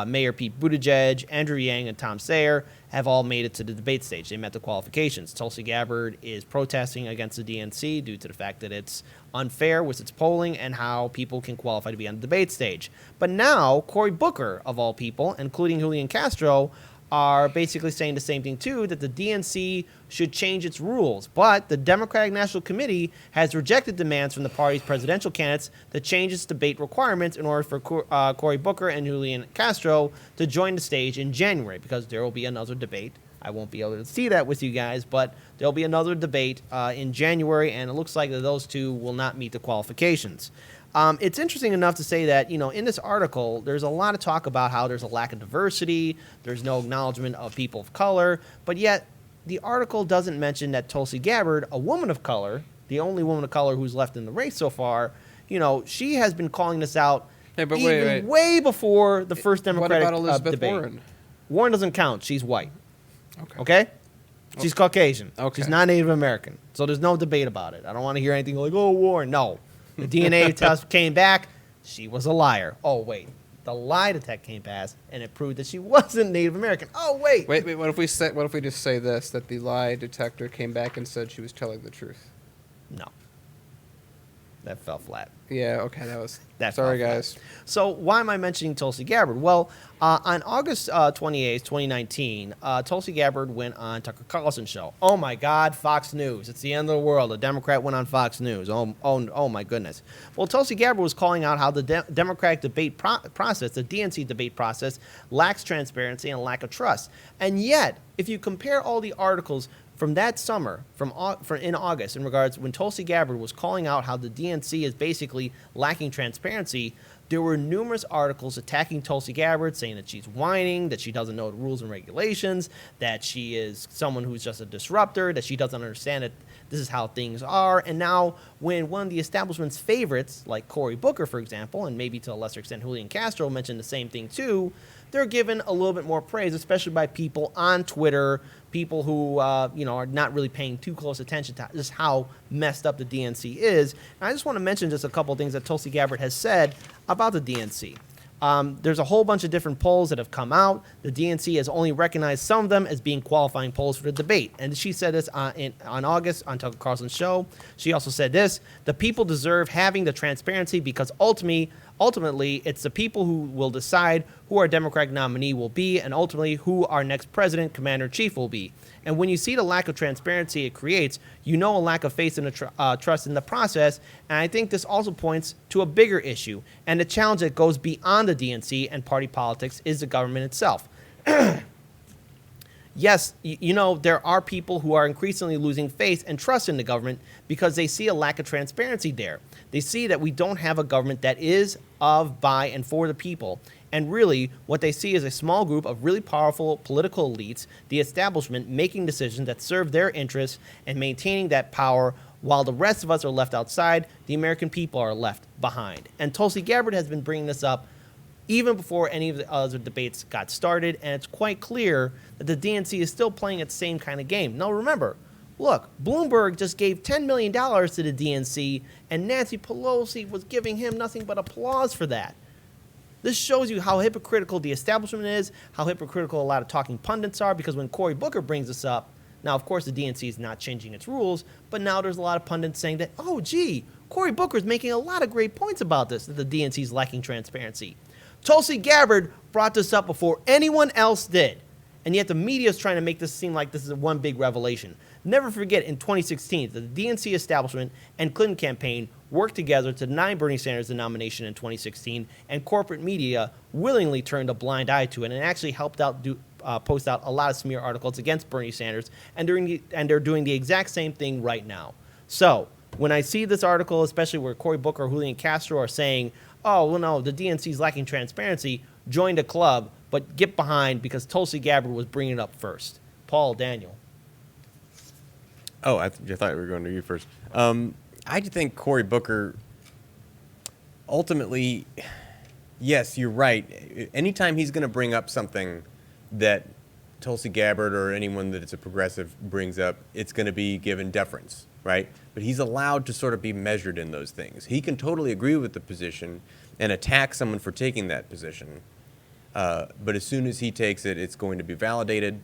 Mayor Pete Buttigieg, Andrew Yang, and Tom Steyer have all made it to the debate stage. They met the qualifications. Tulsi Gabbard is protesting against the DNC due to the fact that it's unfair with its polling and how people can qualify to be on the debate stage. But now, Cory Booker, of all people, including Julian Castro, are basically saying the same thing too, that the DNC should change its rules. But the Democratic National Committee has rejected demands from the party's presidential candidates to change its debate requirements in order for Cory Booker and Julian Castro to join the stage in January, because there will be another debate. I won't be able to see that with you guys, but there'll be another debate in January, and it looks like that those two will not meet the qualifications. It's interesting enough to say that, in this article, there's a lot of talk about how there's a lack of diversity, there's no acknowledgement of people of color, but yet the article doesn't mention that Tulsi Gabbard, a woman of color, the only woman of color who's left in the race so far, she has been calling this out Hey, but even wait. way before the first Democratic What about Elizabeth debate. Warren? Warren doesn't count. She's white. Okay. Okay? She's Caucasian. Okay. She's not Native American. So there's no debate about it. I don't want to hear anything like, oh, Warren. No. The DNA test came back. She was a liar. Oh, wait. The lie detector came past, and it proved that she wasn't Native American. Oh, wait. Wait. What if we just say this? That the lie detector came back and said she was telling the truth. No. That fell flat. Yeah. Okay. That was. That Sorry, fell flat. guys. So why am I mentioning Tulsi Gabbard? Well, on August 28th, 2019, Tulsi Gabbard went on Tucker Carlson's show. Oh, my God, Fox News. It's the end of the world. A Democrat went on Fox News. Oh my goodness. Well, Tulsi Gabbard was calling out how the Democratic debate process, the DNC debate process, lacks transparency and lack of trust. And yet, if you compare all the articles from that summer, in August, in regards when Tulsi Gabbard was calling out how the DNC is basically lacking transparency, there were numerous articles attacking Tulsi Gabbard, saying that she's whining, that she doesn't know the rules and regulations, that she is someone who's just a disruptor, that she doesn't understand that this is how things are. And now when one of the establishment's favorites, like Cory Booker, for example, and maybe to a lesser extent Julian Castro mentioned the same thing too, they're given a little bit more praise, especially by people on Twitter, people who are not really paying too close attention to just how messed up the DNC is. And I just want to mention just a couple of things that Tulsi Gabbard has said about the DNC. There's a whole bunch of different polls that have come out. The DNC has only recognized some of them as being qualifying polls for the debate. And she said this on August on Tucker Carlson's show. She also said this: the people deserve having the transparency because ultimately, it's the people who will decide who our Democratic nominee will be and ultimately who our next president, commander-in-chief will be. And when you see the lack of transparency it creates, a lack of faith and trust in the process. And I think this also points to a bigger issue. And the challenge that goes beyond the DNC and party politics is the government itself. Yes, there are people who are increasingly losing faith and trust in the government because they see a lack of transparency there. They see that we don't have a government that is of, by, and for the people. And really, what they see is a small group of really powerful political elites, the establishment, making decisions that serve their interests and maintaining that power, while the rest of us are left outside, the American people are left behind. And Tulsi Gabbard has been bringing this up even before any of the other debates got started, and it's quite clear that the DNC is still playing its same kind of game. Now remember, look, Bloomberg just gave $10 million to the DNC, and Nancy Pelosi was giving him nothing but applause for that. This shows you how hypocritical the establishment is, how hypocritical a lot of talking pundits are, because when Cory Booker brings this up, now, of course, the DNC is not changing its rules, but now there's a lot of pundits saying that, oh, gee, Cory Booker's making a lot of great points about this, that the DNC is lacking transparency. Tulsi Gabbard brought this up before anyone else did, and yet the media is trying to make this seem like this is one big revelation. Never forget, in 2016, the DNC establishment and Clinton campaign worked together to deny Bernie Sanders the nomination in 2016, and corporate media willingly turned a blind eye to it and actually helped out post out a lot of smear articles against Bernie Sanders, and they're doing the exact same thing right now. So when I see this article, especially where Cory Booker or Julian Castro are saying, oh, well, no, the DNC is lacking transparency, join the club, but get behind because Tulsi Gabbard was bringing it up first. Paul, Daniel. Oh, I thought we were going to you first. I think Cory Booker, ultimately, yes, you're right. Anytime he's going to bring up something that Tulsi Gabbard or anyone that is a progressive brings up, it's going to be given deference, right? But he's allowed to sort of be measured in those things. He can totally agree with the position and attack someone for taking that position. But as soon as he takes it, it's going to be validated.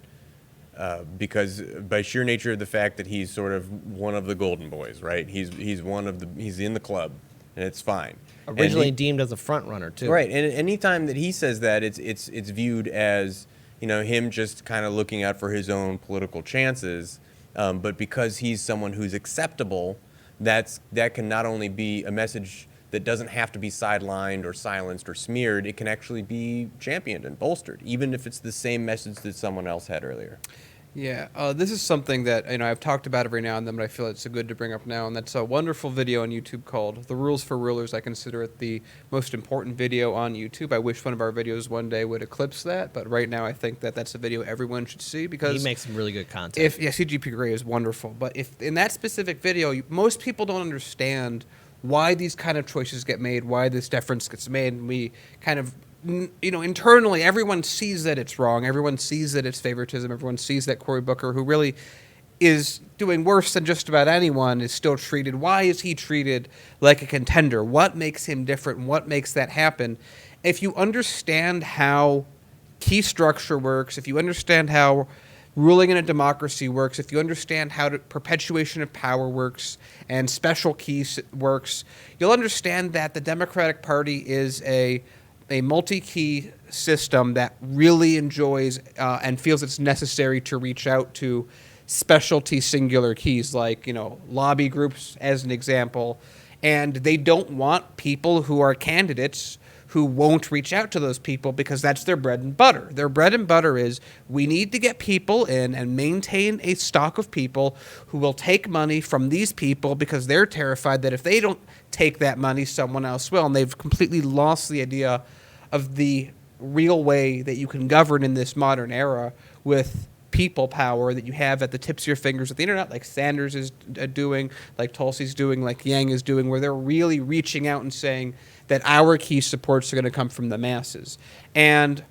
Because by sheer nature of the fact that he's sort of one of the golden boys, right? He's in the club, and it's fine. Originally deemed as a front runner too. Right, and anytime that he says that, it's viewed as him just kind of looking out for his own political chances. But because he's someone who's acceptable, that can not only be a message that doesn't have to be sidelined or silenced or smeared. It can actually be championed and bolstered, even if it's the same message that someone else had earlier. Yeah, this is something that I've talked about every now and then, but I feel it's good to bring up now, and that's a wonderful video on YouTube called "The Rules for Rulers." I consider it the most important video on YouTube. I wish one of our videos one day would eclipse that, but right now I think that that's a video everyone should see because he makes some really good content. CGP Grey is wonderful, but if in that specific video, most people don't understand why these kind of choices get made, why this deference gets made, and we kind of, internally, everyone sees that it's wrong. Everyone sees that it's favoritism. Everyone sees that Cory Booker, who really is doing worse than just about anyone, is still treated. Why is he treated like a contender? What makes him different? What makes that happen? If you understand how key structure works, if you understand how ruling in a democracy works, if you understand how perpetuation of power works and special keys works, you'll understand that the Democratic Party is a multi-key system that really enjoys and feels it's necessary to reach out to specialty singular keys like, lobby groups as an example. And they don't want people who are candidates who won't reach out to those people because that's their bread and butter. Their bread and butter is we need to get people in and maintain a stock of people who will take money from these people because they're terrified that if they don't take that money, someone else will. And they've completely lost the idea of the real way that you can govern in this modern era with people power that you have at the tips of your fingers with the internet, like Sanders is doing, like Tulsi's doing, like Yang is doing, where they're really reaching out and saying that our key supports are going to come from the masses. And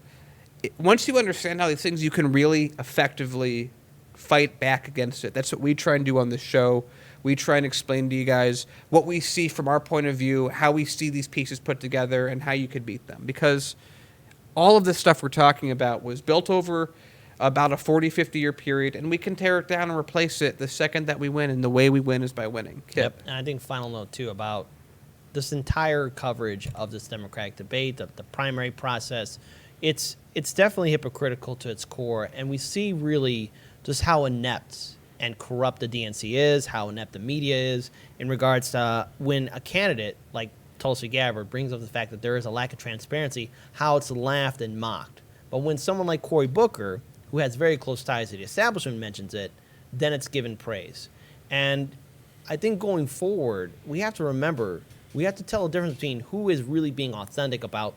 once you understand how these things, you can really effectively fight back against it. That's what we try and do on the show. We try and explain to you guys what we see from our point of view, how we see these pieces put together, and how you could beat them. Because all of this stuff we're talking about was built over about a 40, 50-year period, and we can tear it down and replace it the second that we win, and the way we win is by winning. Kip. Yep, and I think final note, too, about this entire coverage of this Democratic debate, the primary process, it's definitely hypocritical to its core, and we see really just how inept and corrupt the DNC is, how inept the media is in regards to when a candidate like Tulsi Gabbard brings up the fact that there is a lack of transparency, how it's laughed and mocked. But when someone like Cory Booker, who has very close ties to the establishment, mentions it, then it's given praise. And I think going forward, we have to remember, we have to tell the difference between who is really being authentic about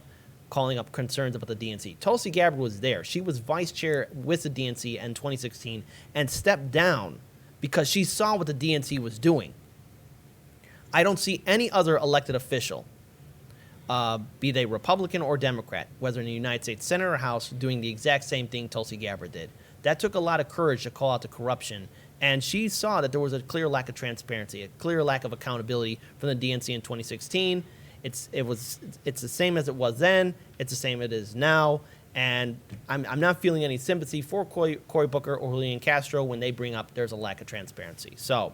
calling up concerns about the DNC. Tulsi Gabbard was there. She was vice chair with the DNC in 2016 and stepped down because she saw what the DNC was doing. I don't see any other elected official, be they Republican or Democrat, whether in the United States Senate or House, doing the exact same thing Tulsi Gabbard did. That took a lot of courage to call out the corruption, and she saw that there was a clear lack of transparency, a clear lack of accountability from the DNC in 2016. It's the same as it was then. It's the same it is now. And I'm not feeling any sympathy for Cory Booker or Julian Castro when they bring up there's a lack of transparency. So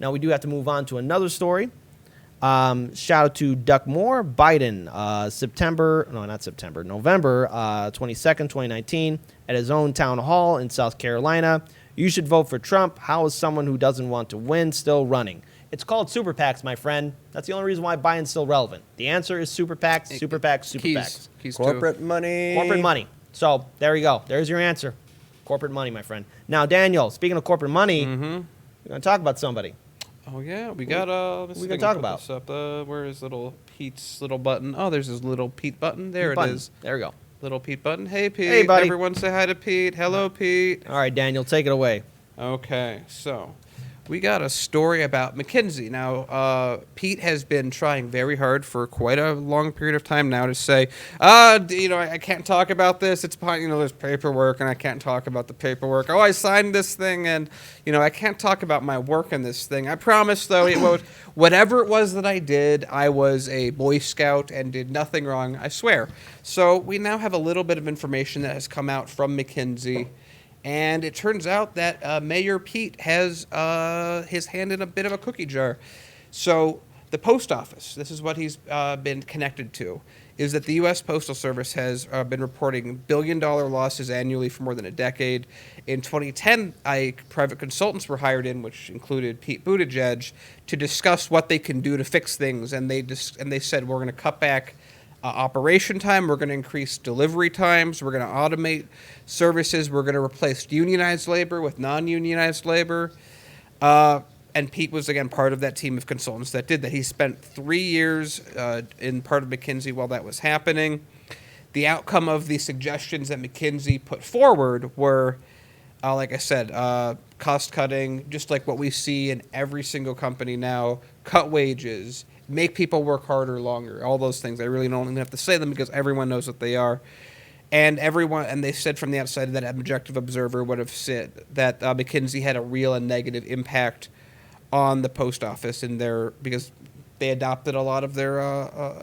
now we do have to move on to another story. Shout out to Duck Moore. Biden, November 22nd, 2019, at his own town hall in South Carolina. You should vote for Trump. How is someone who doesn't want to win still running? It's called super PACs, my friend. That's the only reason why Biden's still relevant. The answer is super PACs, super PACs, super PACs. Keys Corporate money. Corporate money. So there you go. There's your answer. Corporate money, my friend. Now, Daniel, speaking of corporate money, we're going to talk about somebody. Oh yeah, we got we can talk about. this up. Where is little Pete's little button? Oh, there's his little Pete button. There it is. There we go. Little Pete button. Hey Pete. Hey, buddy. Everyone say hi to Pete. Hello Pete. All right, Daniel, take it away. Okay, so we got a story about McKinsey. Now, Pete has been trying very hard for quite a long period of time now to say, I can't talk about this. It's behind, there's paperwork, and I can't talk about the paperwork. Oh, I signed this thing, and, I can't talk about my work in this thing. I promise, though, whatever it was that I did, I was a Boy Scout and did nothing wrong, I swear. So we now have a little bit of information that has come out from McKinsey. And it turns out that Mayor Pete has his hand in a bit of a cookie jar. So the post office, this is what he's been connected to, is that the U.S. Postal Service has been reporting billion-dollar losses annually for more than a decade. In 2010, private consultants were hired in, which included Pete Buttigieg, to discuss what they can do to fix things. And they said, we're going to cut back operation time, we're going to increase delivery times, we're going to automate services, we're going to replace unionized labor with non-unionized labor. And Pete was, again, part of that team of consultants that did that. He spent 3 years in part of McKinsey while that was happening. The outcome of the suggestions that McKinsey put forward were, like I said, cost cutting, just like what we see in every single company now, cut wages, make people work harder, longer, all those things. I really don't even have to say them because everyone knows what they are. And they said from the outside that an objective observer would have said that McKinsey had a real and negative impact on the post office because they adopted a lot of their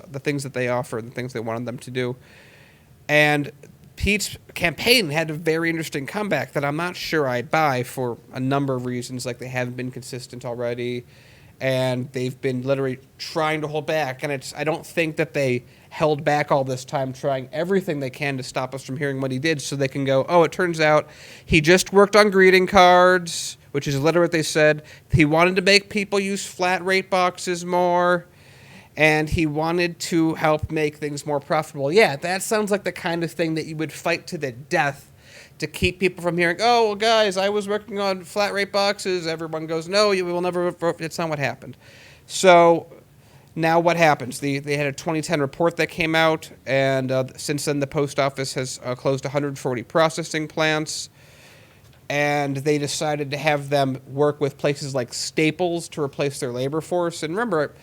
the things that they offer, the things they wanted them to do. And Pete's campaign had a very interesting comeback that I'm not sure I buy for a number of reasons, like they haven't been consistent already. And they've been literally trying to hold back. And I don't think that they held back all this time trying everything they can to stop us from hearing what he did so they can go, oh, it turns out he just worked on greeting cards, which is literally what they said. He wanted to make people use flat rate boxes more, and he wanted to help make things more profitable. Yeah, that sounds like the kind of thing that you would fight to the death to keep people from hearing, oh, well, guys, I was working on flat rate boxes. Everyone goes, no, you will never vote. It's not what happened. So now what happens? They had a 2010 report that came out, and since then the post office has closed 140 processing plants, and they decided to have them work with places like Staples to replace their labor force. And remember,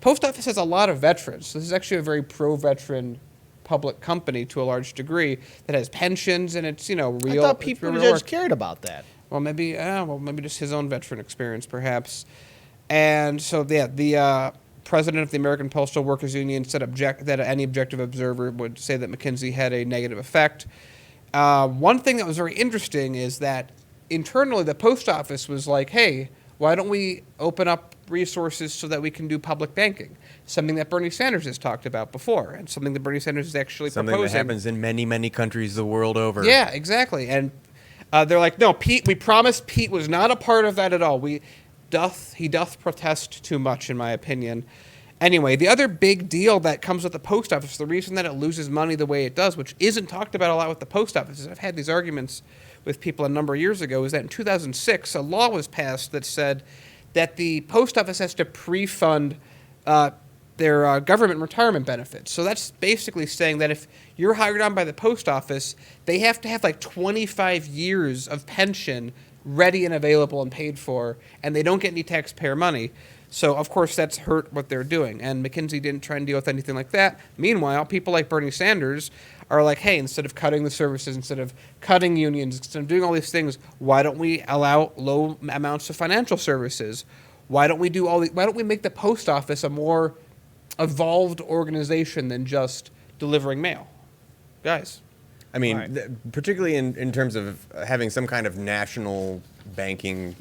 post office has a lot of veterans. So this is actually a very pro-veteran public company to a large degree that has pensions, and it's real. I thought Pete Buttigieg cared about that. Well, maybe just his own veteran experience, perhaps. And so the president of the American Postal Workers Union said that any objective observer would say that McKinsey had a negative effect. One thing that was very interesting is that internally the post office was like, hey, why don't we open up resources so that we can do public banking? Something that Bernie Sanders has talked about before, and something that Bernie Sanders is actually proposing. Something that happens in many, many countries the world over. Yeah, exactly. And they're like, no, Pete, we promised Pete was not a part of that at all. He doth protest too much, in my opinion. Anyway, the other big deal that comes with the post office, the reason that it loses money the way it does, which isn't talked about a lot with the post office, is I've had these arguments with people a number of years ago, is that in 2006, a law was passed that said that the post office has to pre-fund their government retirement benefits. So that's basically saying that if you're hired on by the post office, they have to have like 25 years of pension ready and available and paid for, and they don't get any taxpayer money. So, of course, that's hurt what they're doing. And McKinsey didn't try and deal with anything like that. Meanwhile, people like Bernie Sanders are like, hey, instead of cutting the services, instead of cutting unions, instead of doing all these things, why don't we allow low amounts of financial services? Why don't we make the post office a more evolved organization than just delivering mail? Guys. I mean, Right. Particularly in terms of having some kind of national banking,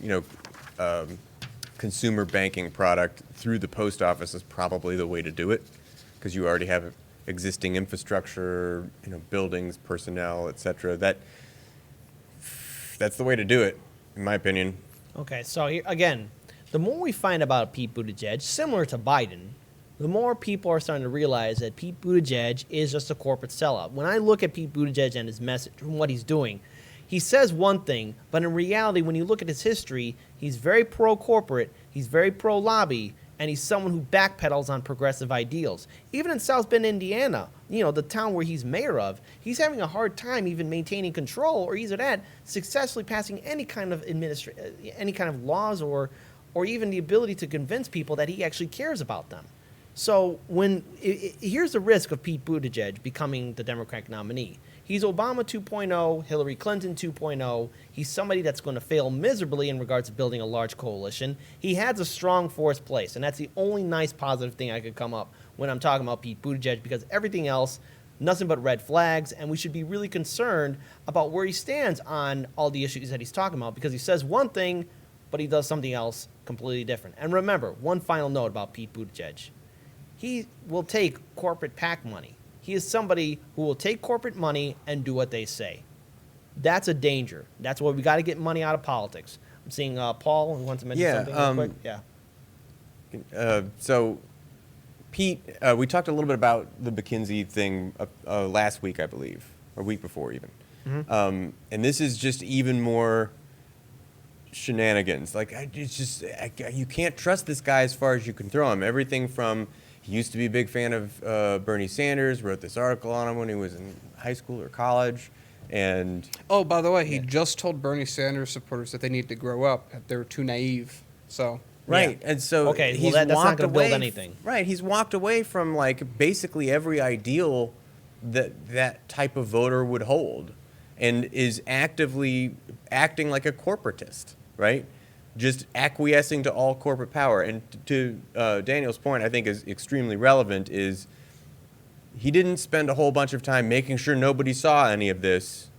consumer banking product through the post office is probably the way to do it, because you already have existing infrastructure, buildings, personnel, etc. That's the way to do it, in my opinion. Okay, so again, the more we find about Pete Buttigieg, similar to Biden, the more people are starting to realize that Pete Buttigieg is just a corporate sellout. When I look at Pete Buttigieg and his message and what he's doing, he says one thing, but in reality, when you look at his history, he's very pro-corporate, he's very pro-lobby, and he's someone who backpedals on progressive ideals. Even in South Bend, Indiana, the town where he's mayor of, he's having a hard time even maintaining control, or either that, successfully passing any kind of any kind of laws or even the ability to convince people that he actually cares about them. So here's the risk of Pete Buttigieg becoming the Democratic nominee. He's Obama 2.0, Hillary Clinton 2.0. He's somebody that's going to fail miserably in regards to building a large coalition. He has a strong fourth place, and that's the only nice positive thing I could come up when I'm talking about Pete Buttigieg, because everything else, nothing but red flags, and we should be really concerned about where he stands on all the issues that he's talking about, because he says one thing, but he does something else completely different. And remember, one final note about Pete Buttigieg. He will take corporate PAC money. He is somebody who will take corporate money and do what they say. That's a danger. That's why we got to get money out of politics. I'm seeing Paul who wants to mention something real quick. Yeah. So, Pete, we talked a little bit about the McKinsey thing last week, I believe, or week before even. Mm-hmm. And this is just even more shenanigans. You can't trust this guy as far as you can throw him. Everything from... He used to be a big fan of Bernie Sanders, wrote this article on him when he was in high school or college. And oh, by the way, he just told Bernie Sanders supporters that they need to grow up. They're too naive. So right, yeah. And so okay, well that's not going to build anything. Right, he's walked away from basically every ideal that type of voter would hold, and is actively acting like a corporatist. Right. Just acquiescing to all corporate power. And to Daniel's point, I think is extremely relevant, is he didn't spend a whole bunch of time making sure nobody saw any of this,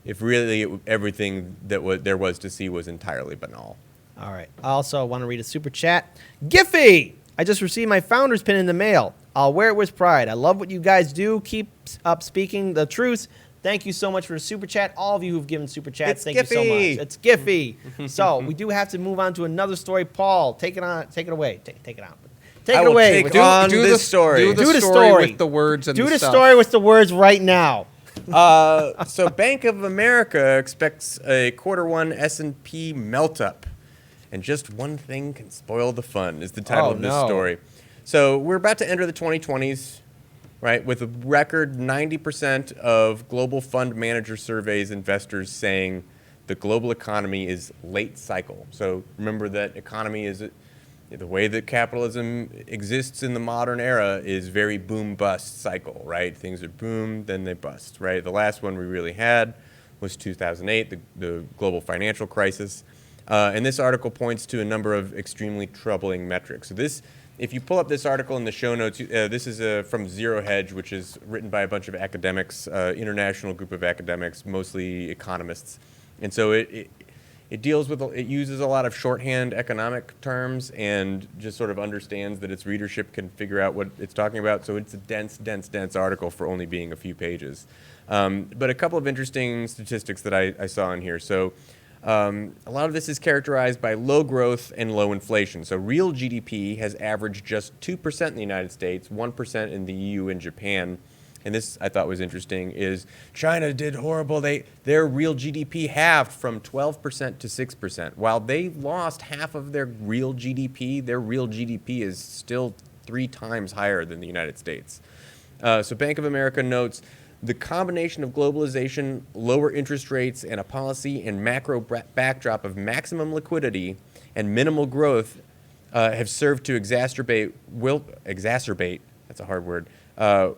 if really everything that there was to see was entirely banal. All right. I also want to read a super chat. Giffy! I just received my founder's pin in the mail. I'll wear it with pride. I love what you guys do. Keep up speaking the truth. Thank you so much for the super chat. All of you who've given super chats, thank you so much. It's Giffy. So we do have to move on to another story. Paul, take it on. Take it away. Take it out. Take it away. Do the story. Do the story with the words and do the stuff. story with the words right now. So Bank of America expects a Q1 S&P melt-up. And just one thing can spoil the fun is the title of this story. So we're about to enter the 2020s. Right, with a record 90% of global fund manager surveys, investors saying the global economy is late cycle. So remember that economy is the way that capitalism exists in the modern era is very boom-bust cycle, right? Things are boom, then they bust, right? The last one we really had was 2008, the global financial crisis. And this article points to a number of extremely troubling metrics. So if you pull up this article in the show notes, this is from Zero Hedge, which is written by a bunch of academics, international group of academics, mostly economists. And so it uses a lot of shorthand economic terms and just sort of understands that its readership can figure out what it's talking about. So it's a dense article for only being a few pages. But a couple of interesting statistics that I saw in here. So a lot of this is characterized by low growth and low inflation. So real GDP has averaged just 2% in the United States, 1% in the EU and Japan. And this I thought was interesting, is China did horrible. Their real GDP halved from 12% to 6%. While they lost half of their real GDP is still 3 times higher than the United States. So Bank of America notes, the combination of globalization, lower interest rates, and a policy and macro backdrop of maximum liquidity and minimal growth have served to exacerbate, that's a hard word,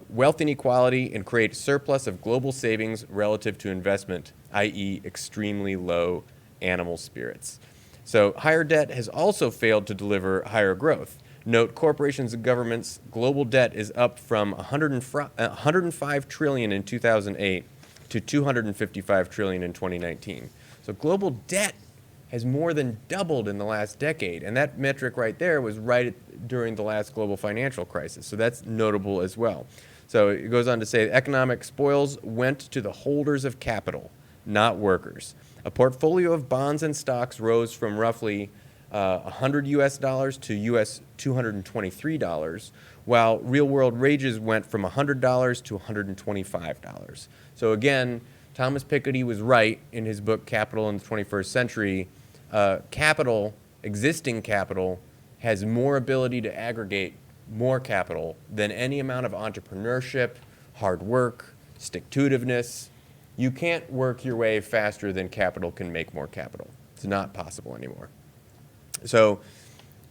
wealth inequality and create surplus of global savings relative to investment, i.e. extremely low animal spirits. So higher debt has also failed to deliver higher growth. Note, corporations and governments' global debt is up from $105 trillion in 2008 to $255 trillion in 2019. So global debt has more than doubled in the last decade, and that metric right there was during the last global financial crisis. So that's notable as well. So it goes on to say, economic spoils went to the holders of capital, not workers. A portfolio of bonds and stocks rose from roughly $100 US to US $223, while real world wages went from $100 to $125. So again, Thomas Piketty was right in his book Capital in the 21st Century. Existing capital, has more ability to aggregate more capital than any amount of entrepreneurship, hard work, stick-to-itiveness. You can't work your way faster than capital can make more capital. It's not possible anymore. So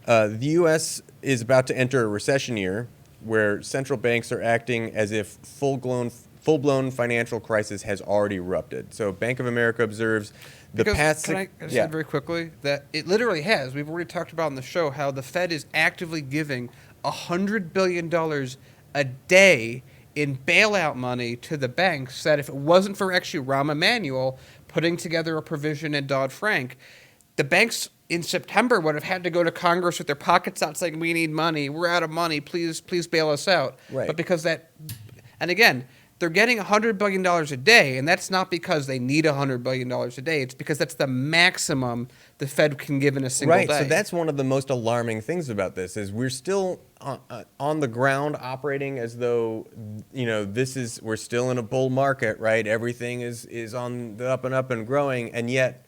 the U.S. is about to enter a recession year where central banks are acting as if full-blown financial crisis has already erupted. So Bank of America observes the past... Can I just say very quickly that it literally has. We've already talked about on the show how the Fed is actively giving $100 billion a day in bailout money to the banks, that if it wasn't for actually Rahm Emanuel putting together a provision in Dodd-Frank, the banks in September would have had to go to Congress with their pockets out saying, we need money, we're out of money, please bail us out. Right. But because that, and again, they're getting $100 billion a day, and that's not because they need $100 billion a day. It's because that's the maximum the Fed can give in a single day. Right, so that's one of the most alarming things about this is we're still on the ground operating as though, we're still in a bull market, right? Everything is on the up and growing, and yet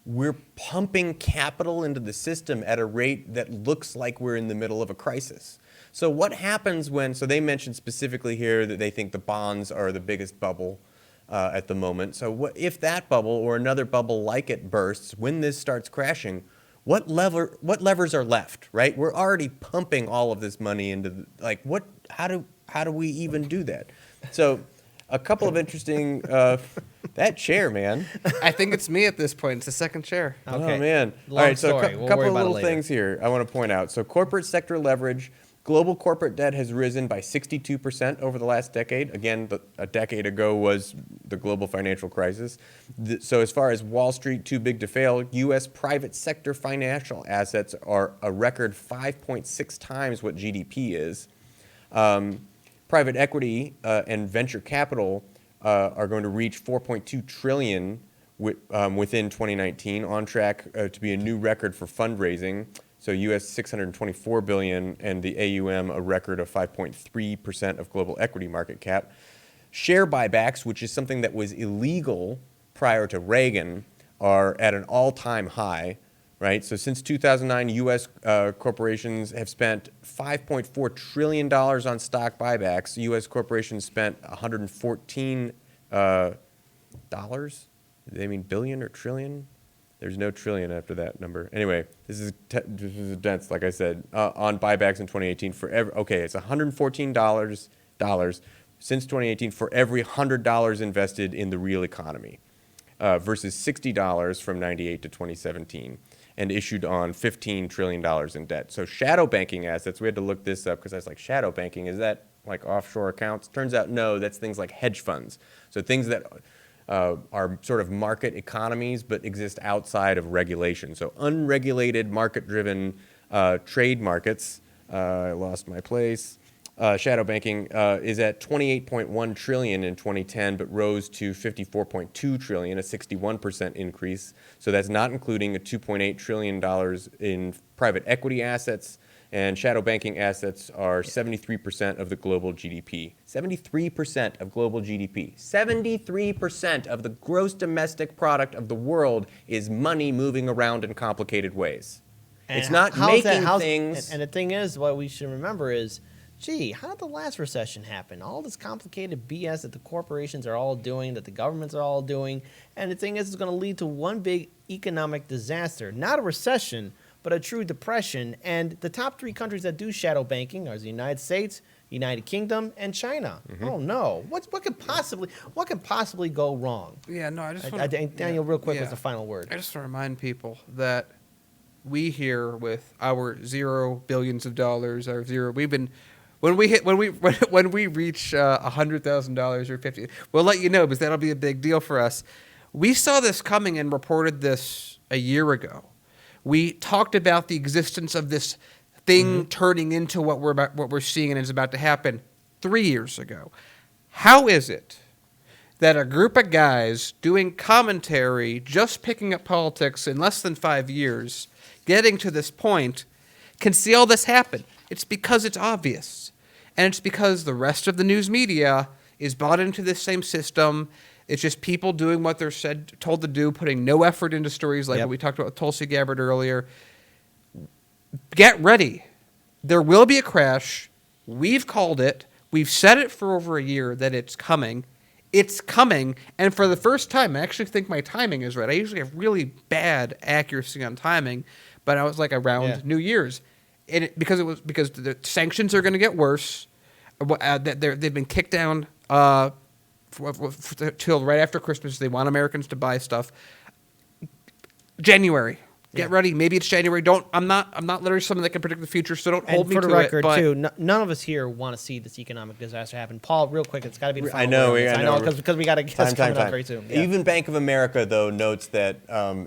we're pumping capital into the system at a rate that looks like we're in the middle of a crisis. So what happens so they mentioned specifically here that they think the bonds are the biggest bubble at the moment. So if that bubble or another bubble like it bursts, when this starts crashing, what levers are left, right? We're already pumping all of this money into, how do we even do that? So a couple of interesting, that chair, man. I think it's me at this point. It's the second chair. Okay. Oh, man. Long All right, so story. a We'll couple worry of about it little later. things here I want to point out. So corporate sector leverage, global corporate debt has risen by 62% over the last decade. Again, a decade ago was the global financial crisis. So as far as Wall Street too big to fail, U.S. private sector financial assets are a record 5.6 times what GDP is. Private equity and venture capital are going to reach $4.2 trillion within 2019, on track to be a new record for fundraising. So U.S. $624 billion and the AUM a record of 5.3% of global equity market cap. Share buybacks, which is something that was illegal prior to Reagan, are at an all-time high, right? So since 2009, U.S. Corporations have spent $5.4 trillion on stock buybacks. U.S. corporations spent $114 dollars. Do they mean billion or trillion? There's no trillion after that number. Anyway, this is dense, like I said, on buybacks in 2018 for it's $114 since 2018 for every $100 invested in the real economy, versus $60 from 98 to 2017, and issued on $15 trillion in debt. So shadow banking assets, we had to look this up because I was like, shadow banking, is that like offshore accounts? Turns out no, that's things like hedge funds. So things that are sort of market economies but exist outside of regulation. So unregulated, market-driven trade markets. I lost my place. Shadow banking is at $28.1 trillion in 2010, but rose to $54.2 trillion, a 61% increase. So that's not including a $2.8 trillion in private equity assets. And shadow banking assets are 73% of the global GDP. 73% of global GDP. 73% of the gross domestic product of the world is money moving around in complicated ways. And it's not how's making that- things. And the thing is, what we should remember is, gee, how did the last recession happen? All this complicated BS that the corporations are all doing, that the governments are all doing. And the thing is, it's going to lead to one big economic disaster. Not a recession, but a true depression. And the top three countries that do shadow banking are the United States, United Kingdom, and China. Oh no! What could possibly go wrong? Yeah, no, I just I want think Daniel, real quick, yeah. was the final word. I just want to remind people that we here with our zero billions of dollars, our zero, we've been when we reach $100,000 or 50, we'll let you know because that'll be a big deal for us. We saw this coming and reported this a year ago. We talked about the existence of this thing turning into what we're seeing and is about to happen 3 years ago. How is it that a group of guys doing commentary, just picking up politics in less than 5 years, getting to this point, can see all this happen. It's because it's obvious. And it's because the rest of the news media is bought into this same system. It's just people doing what they're told to do, putting no effort into stories like what we talked about with Tulsi Gabbard earlier. Get ready. There will be a crash. We've called it. We've said it for over a year that it's coming. It's coming, and for the first time, I actually think my timing is right. I usually have really bad accuracy on timing, but I was like around New Year's, and because the sanctions are going to get worse. They've been kicked down till right after Christmas. They want Americans to buy stuff. January. Get ready. Maybe it's January. I'm not literally someone that can predict the future, so don't hold me to it. And for the record, too, none of us here want to see this economic disaster happen. Paul, real quick, it's got to be the final word. I know, because we got to get this coming up very soon. Yeah. Even Bank of America, though, notes that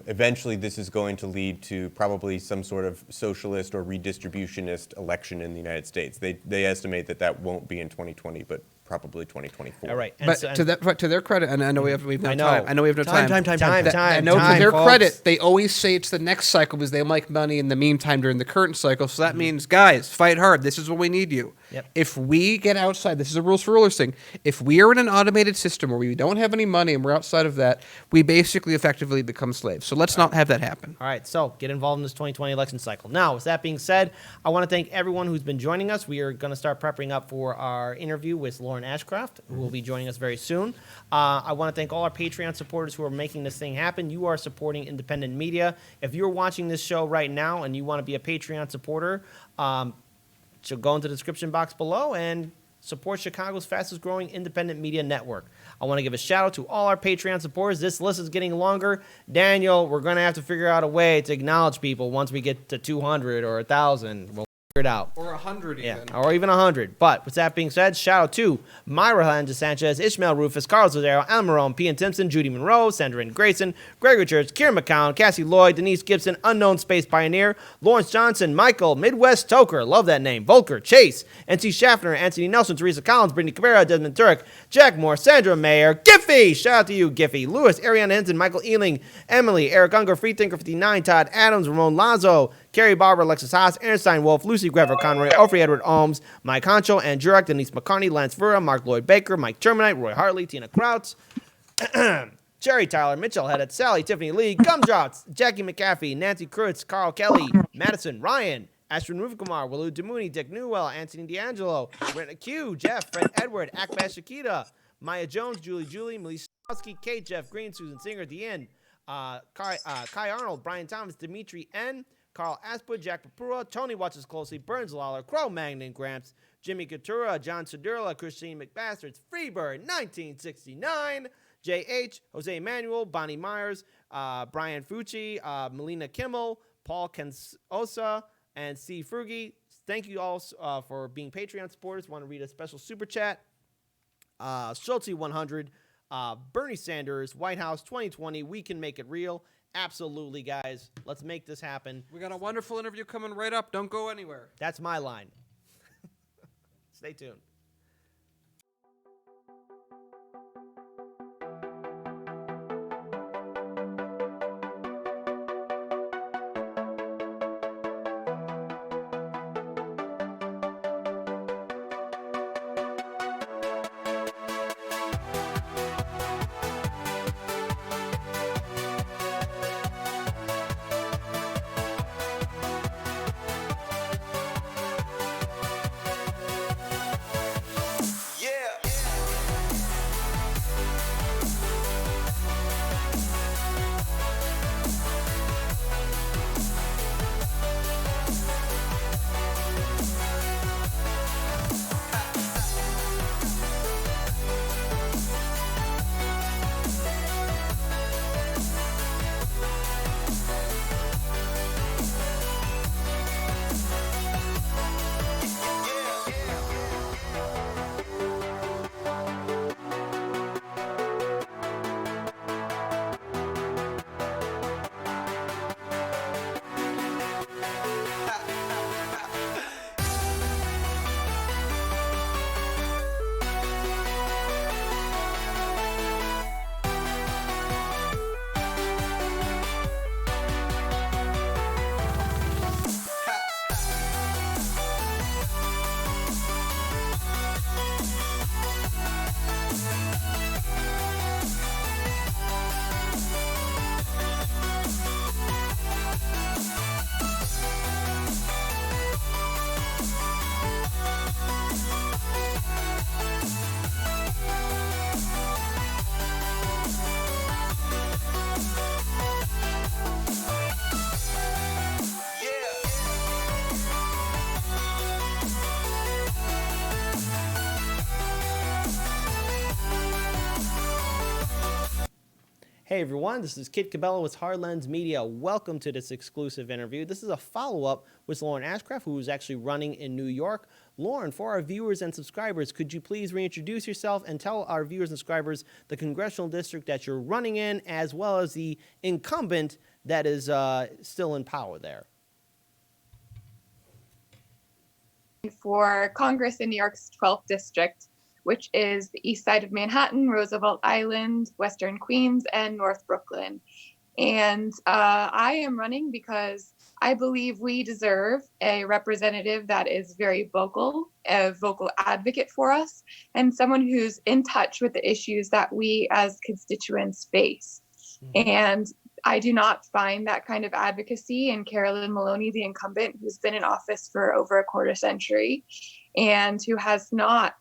eventually this is going to lead to probably some sort of socialist or redistributionist election in the United States. They estimate that won't be in 2020, but probably 2024. All right. But to their credit, and I know we have no time. I know we have no time. Time. To their credit, they always say it's the next cycle because they make money in the meantime during the current cycle. So that means, guys, fight hard. This is when we need you. Yep. If we get outside, this is a rules for rulers thing. If we are in an automated system where we don't have any money and we're outside of that, we basically effectively become slaves. So let's not have that happen. All right, so get involved in this 2020 election cycle. Now, with that being said, I want to thank everyone who's been joining us. We are going to start prepping up for our interview with Lauren Ashcraft, who will be joining us very soon. I want to thank all our Patreon supporters who are making this thing happen. You are supporting independent media. If you're watching this show right now and you want to be a Patreon supporter, so go into the description box below and support Chicago's fastest growing independent media network. I want to give a shout out to all our Patreon supporters. This list is getting longer. Daniel, we're going to have to figure out a way to acknowledge people once we get to 200 or 1,000. We'll figure it out. Or 100 even. Yeah, or even 100. But with that being said, shout out to Myra Hernandez Sanchez, Ishmael Rufus, Carlos Zodero, Alan Marone, P. and Timpson, Judy Monroe, Sandra N. Grayson, Greg Richards, Kieran McCown, Cassie Lloyd, Denise Gibson, Unknown Space Pioneer, Lawrence Johnson, Michael, Midwest Toker, love that name, Volker, Chase, N.C. Schaffner, Anthony Nelson, Teresa Collins, Brittany Cabrera, Desmond Turek, Jack Moore, Sandra Mayer, Giffy, shout out to you, Giffy, Lewis, Ariana Hinton, Michael Ealing, Emily, Eric Unger, Freethinker 59, Todd Adams, Ramon Lazo, Carrie Barber, Alexis Haas, Ernestine Wolf, Lucy Grever, Conroy, Alfred Edward Ohms, Mike Honcho, and Jurek, Denise McCartney, Lance Vera, Mark Lloyd Baker, Mike Terminite, Roy Hartley, Tina Krautz, Jerry Tyler, Mitchell Headed, Sally, Tiffany Lee, Gumdrops, Jackie McAfee, Nancy Kurtz, Carl Kelly, Madison, Ryan, Ashwin Ruvikumar, Walu Damuni, Dick Newell, Anthony D'Angelo, Brent Q, Jeff, Fred Edward, Akbash Shakita, Maya Jones, Julie, Melissa Stowski, Kate, Jeff Green, Susan Singer, Deanne, Kai Arnold, Brian Thomas, Dimitri N., Carl Aspwood, Jack Papura, Tony watches closely, Burns Lawler, Crow Magnan Gramps, Jimmy Coutura, John Sedurla, Christine McBastards, Freebird, 1969, J.H., Jose Emanuel, Bonnie Myers, Brian Fucci, Melina Kimmel, Paul Kensosa, and Steve Frugi. Thank you all for being Patreon supporters. Want to read a special super chat. Schulte 100, Bernie Sanders, White House 2020, we can make it real. Absolutely, guys. Let's make this happen. We got a wonderful interview coming right up. Don't go anywhere. That's my line. Stay tuned. Hey everyone, this is Kit Cabello with Hardlens Media. Welcome to this exclusive interview. This is a follow-up with Lauren Ashcraft, who is actually running in New York. Lauren, for our viewers and subscribers, could you please reintroduce yourself and tell our viewers and subscribers the congressional district that you're running in, as well as the incumbent that is still in power there? For Congress in New York's 12th district, which is the east side of Manhattan, Roosevelt Island, Western Queens, and North Brooklyn. And I am running because I believe we deserve a representative that is very vocal, a vocal advocate for us, and someone who's in touch with the issues that we as constituents face. Mm-hmm. And I do not find that kind of advocacy in Carolyn Maloney, the incumbent, who's been in office for over a quarter century and who has not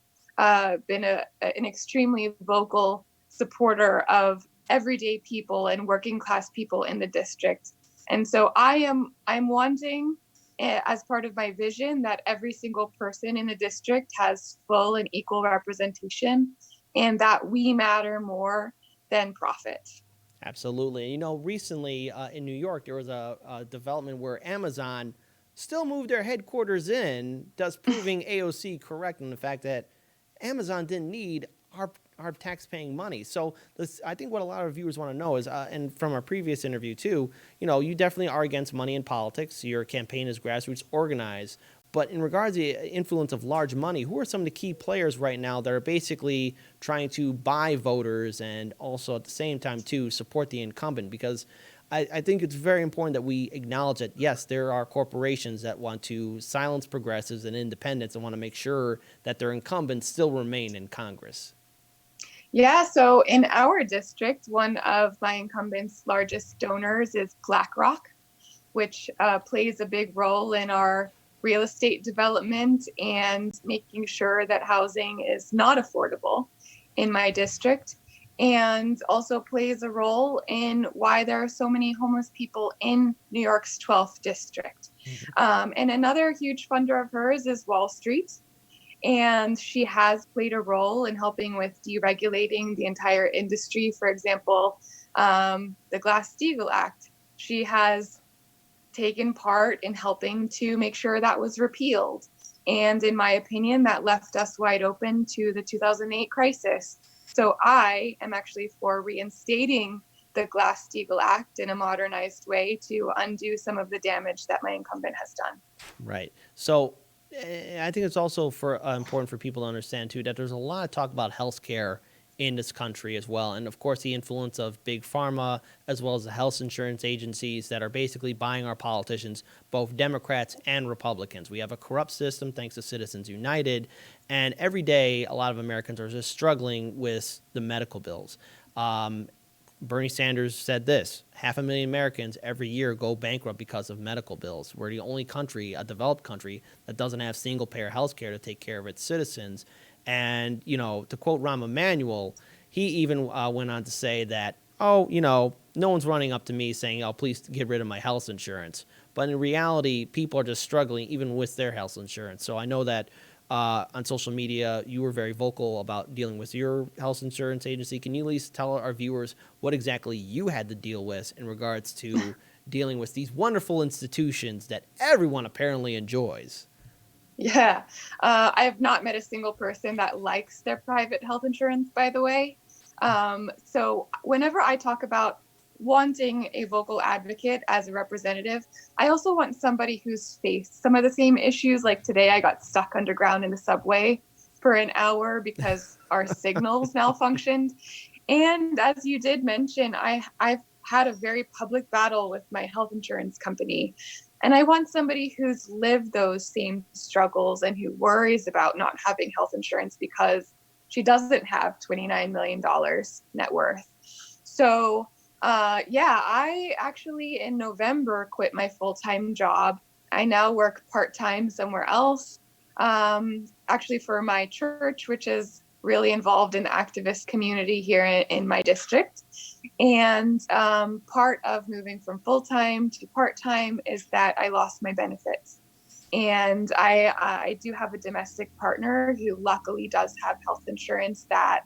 been an extremely vocal supporter of everyday people and working class people in the district. And so I'm wanting, as part of my vision, that every single person in the district has full and equal representation, and that we matter more than profit. Absolutely. You know, recently in New York, there was a development where Amazon still moved their headquarters in, thus proving AOC correct in the fact that Amazon didn't need our tax-paying money. So I think what a lot of viewers want to know is, and from our previous interview too, you know, you definitely are against money in politics. Your campaign is grassroots organized. But in regards to the influence of large money, who are some of the key players right now that are basically trying to buy voters and also at the same time to support the incumbent? Because I think it's very important that we acknowledge that, yes, there are corporations that want to silence progressives and independents and want to make sure that their incumbents still remain in Congress. Yeah, so in our district, one of my incumbent's largest donors is BlackRock, which plays a big role in our real estate development and making sure that housing is not affordable in my district, and also plays a role in why there are so many homeless people in New York's 12th district. Mm-hmm. And another huge funder of hers is Wall Street. And she has played a role in helping with deregulating the entire industry. For example, the Glass-Steagall Act. She has taken part in helping to make sure that was repealed. And in my opinion, that left us wide open to the 2008 crisis. So I am actually for reinstating the Glass-Steagall Act in a modernized way to undo some of the damage that my incumbent has done. Right. So I think it's also important for people to understand, too, that there's a lot of talk about healthcare in this country as well. And, of course, the influence of big pharma as well as the health insurance agencies that are basically buying our politicians, both Democrats and Republicans. We have a corrupt system thanks to Citizens United. And every day, a lot of Americans are just struggling with the medical bills. Bernie Sanders said this: 500,000 Americans every year go bankrupt because of medical bills. We're the only country, a developed country, that doesn't have single-payer health care to take care of its citizens. And, you know, to quote Rahm Emanuel, he even went on to say that, oh, you know, no one's running up to me saying, oh, please get rid of my health insurance. But in reality, people are just struggling even with their health insurance. So I know that on social media, you were very vocal about dealing with your health insurance agency. Can you at least tell our viewers what exactly you had to deal with in regards to dealing with these wonderful institutions that everyone apparently enjoys? Yeah, I have not met a single person that likes their private health insurance, by the way. So whenever I talk about wanting a vocal advocate as a representative, I also want somebody who's faced some of the same issues. Like today, I got stuck underground in the subway for an hour because our signals malfunctioned. And as you did mention, I've had a very public battle with my health insurance company. And I want somebody who's lived those same struggles and who worries about not having health insurance because she doesn't have $29 million net worth. So, I actually in November quit my full-time job. I now work part-time somewhere else, actually for my church, which is really involved in the activist community here in my district. And part of moving from full-time to part-time is that I lost my benefits. And I do have a domestic partner who luckily does have health insurance that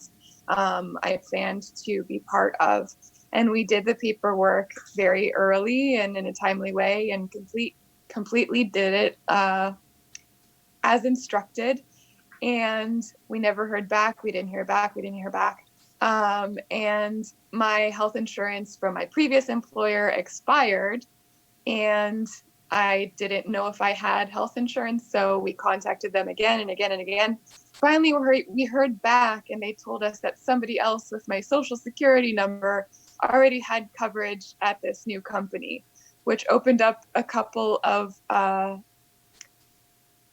I planned to be part of and we did the paperwork very early and in a timely way, and completely did it as instructed. And we never heard back. We didn't hear back. We didn't hear back. And my health insurance from my previous employer expired, and I didn't know if I had health insurance. So we contacted them again and again and again. Finally, we heard back, and they told us that somebody else with my social security number already had coverage at this new company, which opened up a couple of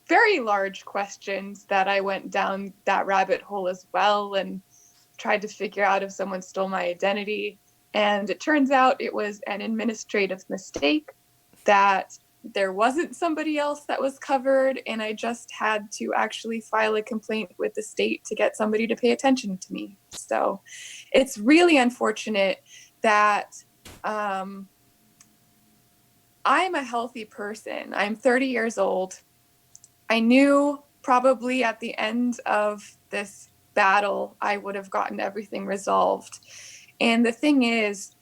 very large questions that I went down that rabbit hole as well and tried to figure out if someone stole my identity. And it turns out it was an administrative mistake, that there wasn't somebody else that was covered, and I just had to actually file a complaint with the state to get somebody to pay attention to me. So it's really unfortunate that I'm a healthy person. I'm 30 years old. I knew probably at the end of this battle, I would have gotten everything resolved. And the thing is,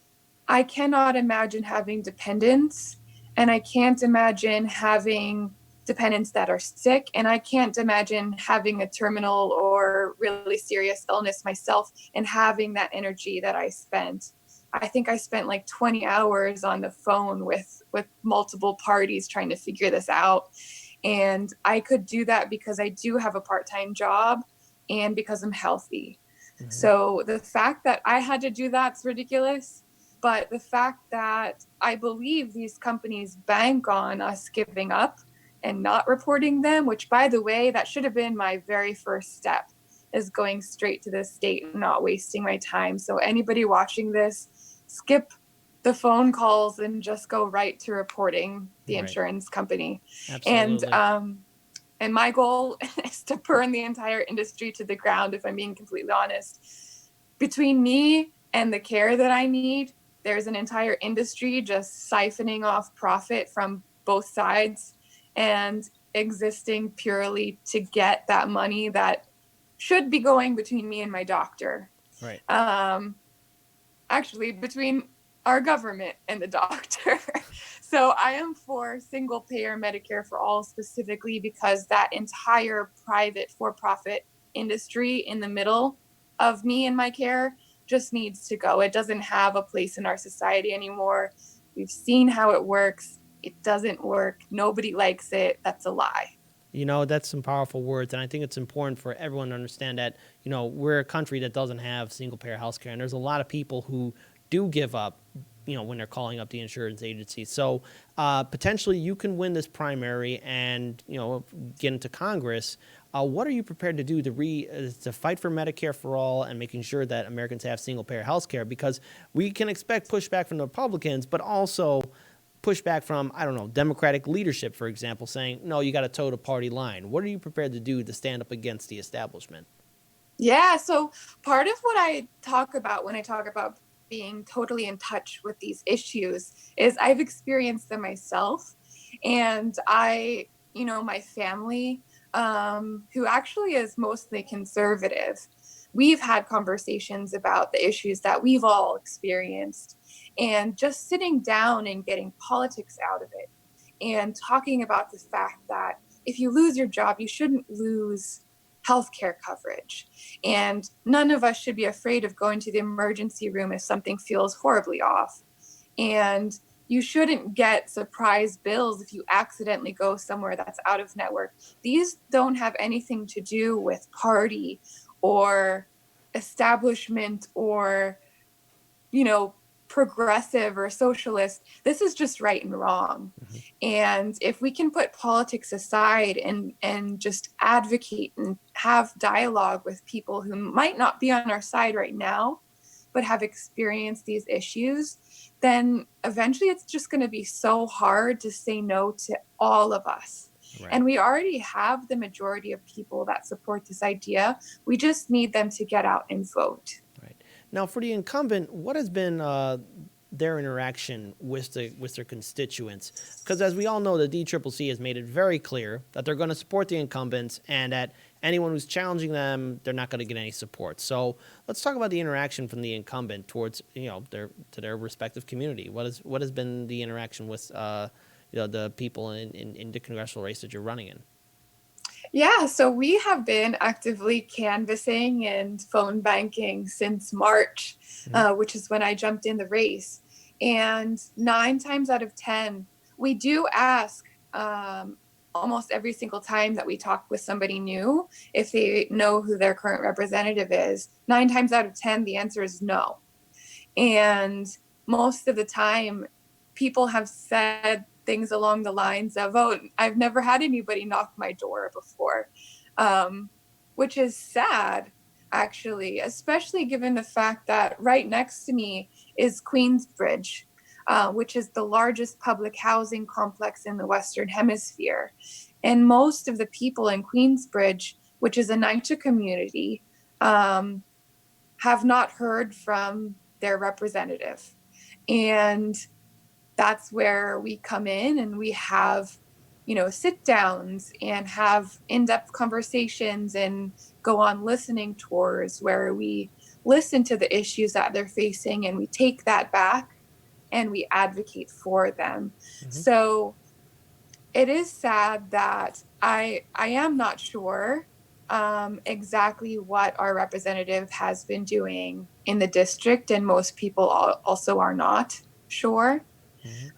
I cannot imagine having dependents, and I can't imagine having dependents that are sick, and I can't imagine having a terminal or really serious illness myself and having that energy that I spent. I think I spent like 20 hours on the phone with multiple parties trying to figure this out. And I could do that because I do have a part-time job and because I'm healthy. Mm-hmm. So the fact that I had to do that's ridiculous. But the fact that I believe these companies bank on us giving up and not reporting them, which, by the way, that should have been my very first step, is going straight to the state and not wasting my time. So anybody watching this, skip the phone calls and just go right to reporting the insurance company. Absolutely. And my goal is to burn the entire industry to the ground, if I'm being completely honest. Between me and the care that I need, there's an entire industry just siphoning off profit from both sides and existing purely to get that money that should be going between me and my doctor. Right. Actually, between our government and the doctor. So I am for single payer Medicare for all, specifically because that entire private for-profit industry in the middle of me and my care just needs to go. It doesn't have a place in our society anymore. We've seen how it works. It doesn't work. Nobody likes it. That's a lie. You know, that's some powerful words. And I think it's important for everyone to understand that, you know, we're a country that doesn't have single payer healthcare. And there's a lot of people who do give up, you know, when they're calling up the insurance agency. So potentially you can win this primary and, you know, get into Congress. What are you prepared to do to fight for Medicare for all and making sure that Americans have single-payer health care? Because we can expect pushback from the Republicans, but also pushback from, I don't know, Democratic leadership, for example, saying, no, you got to toe the party line. What are you prepared to do to stand up against the establishment? Yeah, so part of what I talk about when I talk about being totally in touch with these issues is I've experienced them myself. And my family, who actually is mostly conservative, we've had conversations about the issues that we've all experienced, and just sitting down and getting politics out of it and talking about the fact that if you lose your job, you shouldn't lose healthcare coverage. And none of us should be afraid of going to the emergency room if something feels horribly off. And you shouldn't get surprise bills if you accidentally go somewhere that's out of network. These don't have anything to do with party or establishment or, progressive or socialist. This is just right and wrong. Mm-hmm. And if we can put politics aside and just advocate and have dialogue with people who might not be on our side right now, but have experienced these issues, then eventually it's just going to be so hard to say no to all of us. Right. And we already have the majority of people that support this idea. We just need them to get out and vote. Right. Now, for the incumbent, what has been their interaction with their constituents? Because as we all know, the DCCC has made it very clear that they're going to support the incumbents and that anyone who's challenging them, they're not going to get any support. So let's talk about the interaction from the incumbent towards their respective community. What has been the interaction with the people in the congressional race that you're running in? Yeah, so we have been actively canvassing and phone banking since March, which is when I jumped in the race. And 9 times out of 10, we do ask almost every single time that we talk with somebody new if they know who their current representative is. 9 times out of 10, the answer is no. And most of the time, people have said things along the lines of, "Oh, I've never had anybody knock my door before," which is sad, actually, especially given the fact that right next to me is Queensbridge, which is the largest public housing complex in the Western Hemisphere. And most of the people in Queensbridge, which is a NYCHA community, have not heard from their representative. And that's where we come in and we have, sit downs and have in-depth conversations and go on listening tours where we listen to the issues that they're facing and we take that back and we advocate for them. So it is sad that I am not sure exactly what our representative has been doing in the district, and most people also are not sure.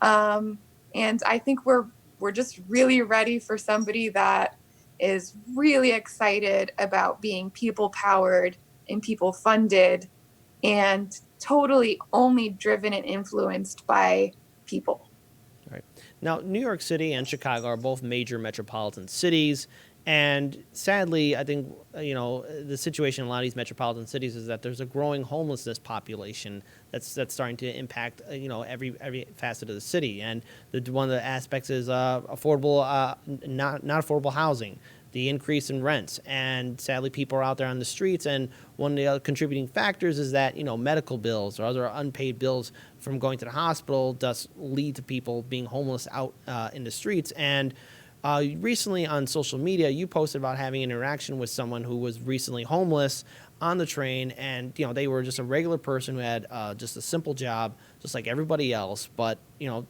And I think we're just really ready for somebody that is really excited about being people powered and people funded and totally only driven and influenced by people. Right. Now, New York City and Chicago are both major metropolitan cities. And sadly, I think, the situation in a lot of these metropolitan cities is that there's a growing homelessness population that's starting to impact, every facet of the city. And one of the aspects is affordable, not affordable housing, the increase in rents. And sadly, people are out there on the streets. And one of the other contributing factors is that, medical bills or other unpaid bills from going to the hospital does lead to people being homeless out in the streets. And recently on social media, you posted about having an interaction with someone who was recently homeless on the train, and they were just a regular person who had just a simple job, just like everybody else. But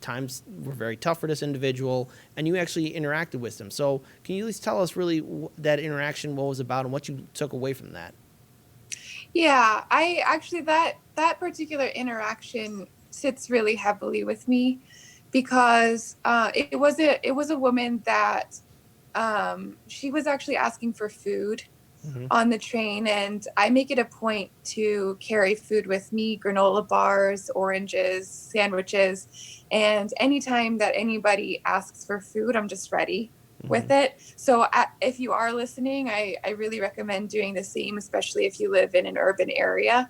times were very tough for this individual, and you actually interacted with them. So can you at least tell us really that interaction, what it was about, and what you took away from that? Yeah, I actually that particular interaction sits really heavily with me because it was a woman that she was actually asking for food on the train, and I make it a point to carry food with me: granola bars, oranges, sandwiches, and anytime that anybody asks for food, I'm just ready with it. So if you are listening, I really recommend doing the same, especially if you live in an urban area,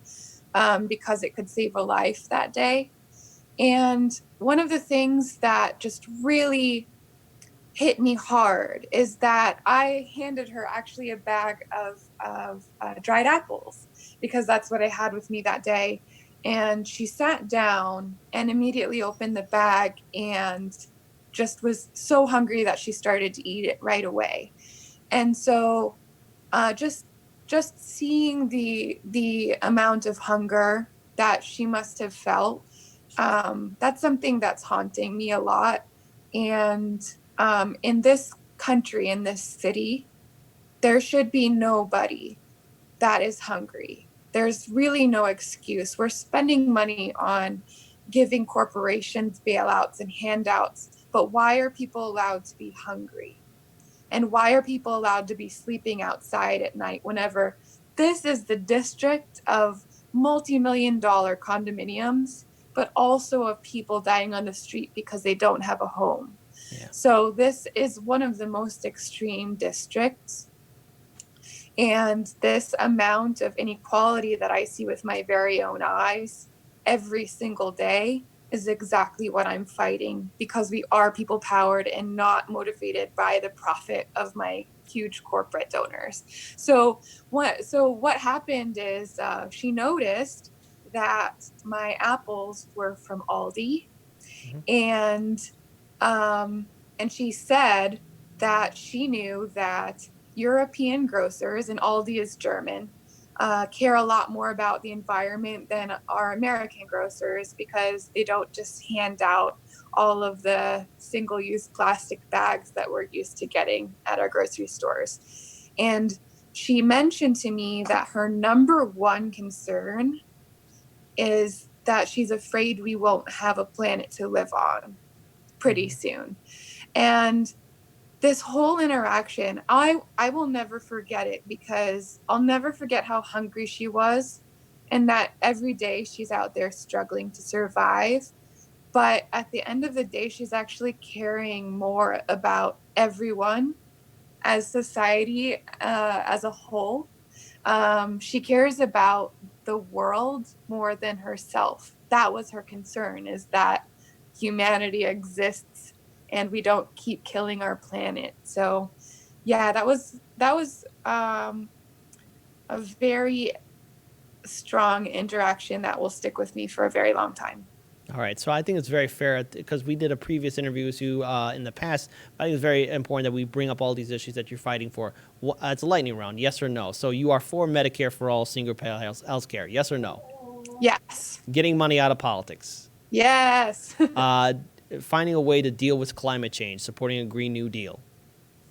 because it could save a life that day. And one of the things that just really hit me hard is that I handed her actually a bag of dried apples because that's what I had with me that day. And she sat down and immediately opened the bag and just was so hungry that she started to eat it right away. And so just seeing the amount of hunger that she must have felt, that's something that's haunting me a lot. And in this country, in this city, there should be nobody that is hungry. There's really no excuse. We're spending money on giving corporations bailouts and handouts, but why are people allowed to be hungry? And why are people allowed to be sleeping outside at night whenever this is the district of multi-million-dollar condominiums, but also of people dying on the street because they don't have a home? Yeah. So this is one of the most extreme districts. And this amount of inequality that I see with my very own eyes every single day is exactly what I'm fighting, because we are people powered and not motivated by the profit of my huge corporate donors. So what happened is she noticed that my apples were from Aldi, and she said that she knew that European grocers, and Aldi is German, care a lot more about the environment than our American grocers, because they don't just hand out all of the single-use plastic bags that we're used to getting at our grocery stores. And she mentioned to me that her number one concern is that she's afraid we won't have a planet to live on pretty soon. And this whole interaction, I will never forget it, because I'll never forget how hungry she was, and that every day she's out there struggling to survive. But at the end of the day, she's actually caring more about everyone as society, as a whole. She cares about the world more than herself. That was her concern, is that humanity exists and we don't keep killing our planet. So yeah, that was a very strong interaction that will stick with me for a very long time. All right, so I think it's very fair, because we did a previous interview with you in the past. I think it's very important that we bring up all these issues that you're fighting for. It's a lightning round, yes or no. So you are for Medicare for all, single-payer health care, yes or no? Yes. Getting money out of politics. Yes. Finding a way to deal with climate change, supporting a Green New Deal.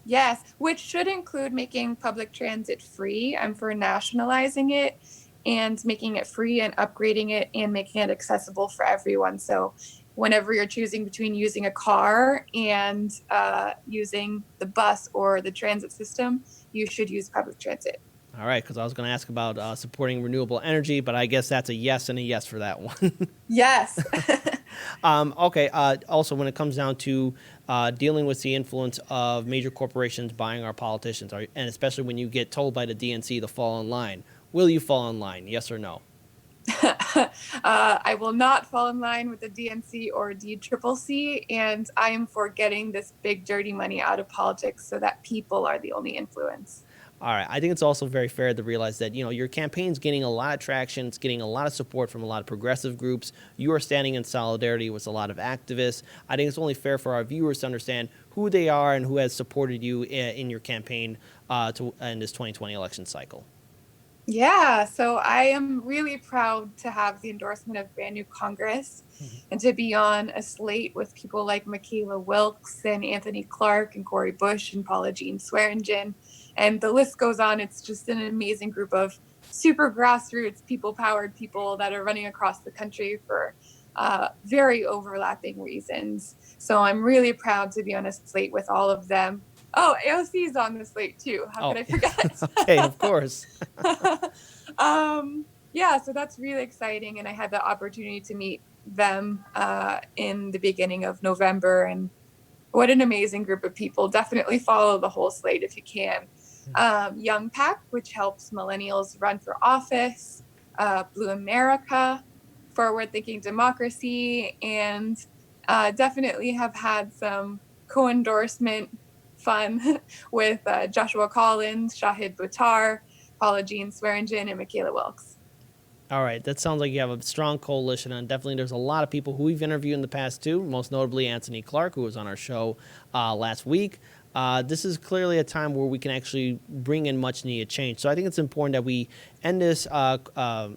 Yes, which should include making public transit free. I'm for nationalizing it and making it free and upgrading it and making it accessible for everyone. So whenever you're choosing between using a car and using the bus or the transit system, you should use public transit. All right, because I was going to ask about supporting renewable energy, but I guess that's a yes and a yes for that one. Yes. Okay. Also, when it comes down to dealing with the influence of major corporations buying our politicians, and especially when you get told by the DNC to fall in line, will you fall in line? Yes or no? I will not fall in line with the DNC or DCCC, and I am for getting this big dirty money out of politics so that people are the only influence. All right. I think it's also very fair to realize that, your campaign's getting a lot of traction. It's getting a lot of support from a lot of progressive groups. You are standing in solidarity with a lot of activists. I think it's only fair for our viewers to understand who they are and who has supported you in your campaign in this 2020 election cycle. Yeah, so I am really proud to have the endorsement of Brand New Congress and to be on a slate with people like Michaela Wilkes and Anthony Clark and Cori Bush and Paula Jean Swearingen. And the list goes on. It's just an amazing group of super grassroots, people-powered people that are running across the country for very overlapping reasons. So I'm really proud to be on a slate with all of them. Oh, AOC is on the slate too. How could I forget? Okay, of course. Yeah, so that's really exciting. And I had the opportunity to meet them in the beginning of November. And what an amazing group of people. Definitely follow the whole slate if you can. Young PAC, which helps millennials run for office. Blue America, Forward Thinking Democracy. And definitely have had some co-endorsement fun with Joshua Collins, Shahid Buttar, Paula Jean Swearingen, and Michaela Wilkes. All right. That sounds like you have a strong coalition, and definitely there's a lot of people who we've interviewed in the past too, most notably Anthony Clark, who was on our show last week. This is clearly a time where we can actually bring in much needed change. So I think it's important that we end this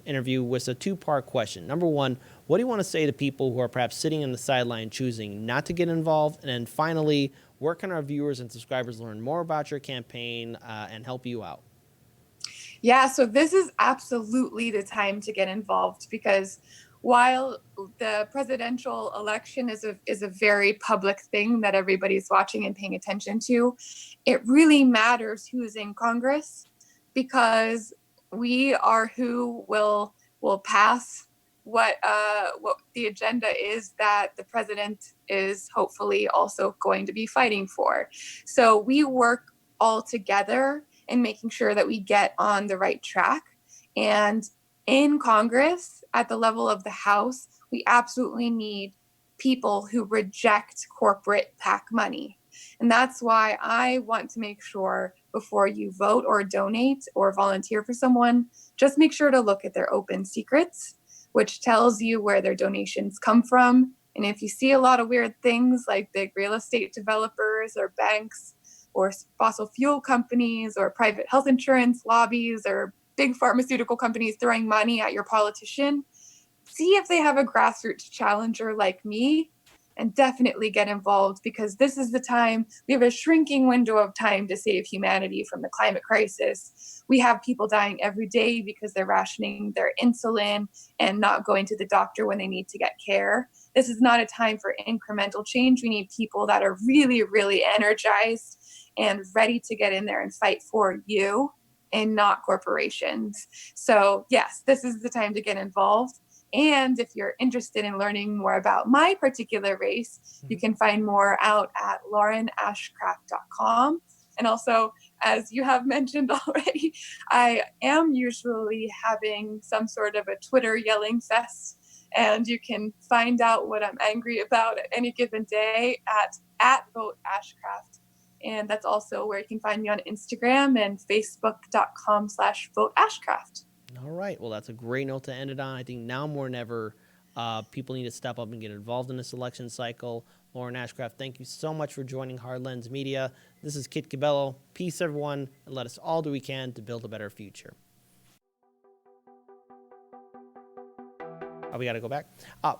interview with a two-part question. Number one, what do you want to say to people who are perhaps sitting in the sideline choosing not to get involved? And then finally, where can our viewers and subscribers learn more about your campaign and help you out? Yeah, so this is absolutely the time to get involved, because while the presidential election is a very public thing that everybody's watching and paying attention to, it really matters who's in Congress, because we are who will pass what the agenda is that the president is hopefully also going to be fighting for. So we work all together in making sure that we get on the right track. And in Congress, at the level of the House, we absolutely need people who reject corporate PAC money. And that's why I want to make sure before you vote or donate or volunteer for someone, just make sure to look at their open secrets, which tells you where their donations come from. And if you see a lot of weird things like big real estate developers or banks or fossil fuel companies or private health insurance lobbies or big pharmaceutical companies throwing money at your politician, see if they have a grassroots challenger like me, and definitely get involved, because this is the time. We have a shrinking window of time to save humanity from the climate crisis. We have people dying every day because they're rationing their insulin and not going to the doctor when they need to get care. This is not a time for incremental change. We need people that are really, really energized and ready to get in there and fight for you and not corporations. So yes, this is the time to get involved. And if you're interested in learning more about my particular race, you can find more out at laurenashcraft.com. And also, as you have mentioned already, I am usually having some sort of a Twitter yelling fest. And you can find out what I'm angry about at any given day at VoteAshcraft. And that's also where you can find me on Instagram and facebook.com/voteashcraft. All right. Well, that's a great note to end it on. I think now more than ever, people need to step up and get involved in this election cycle. Lauren Ashcraft, thank you so much for joining Hard Lens Media. This is Kit Cabello. Peace, everyone, and let us all do what we can to build a better future. We got to go back.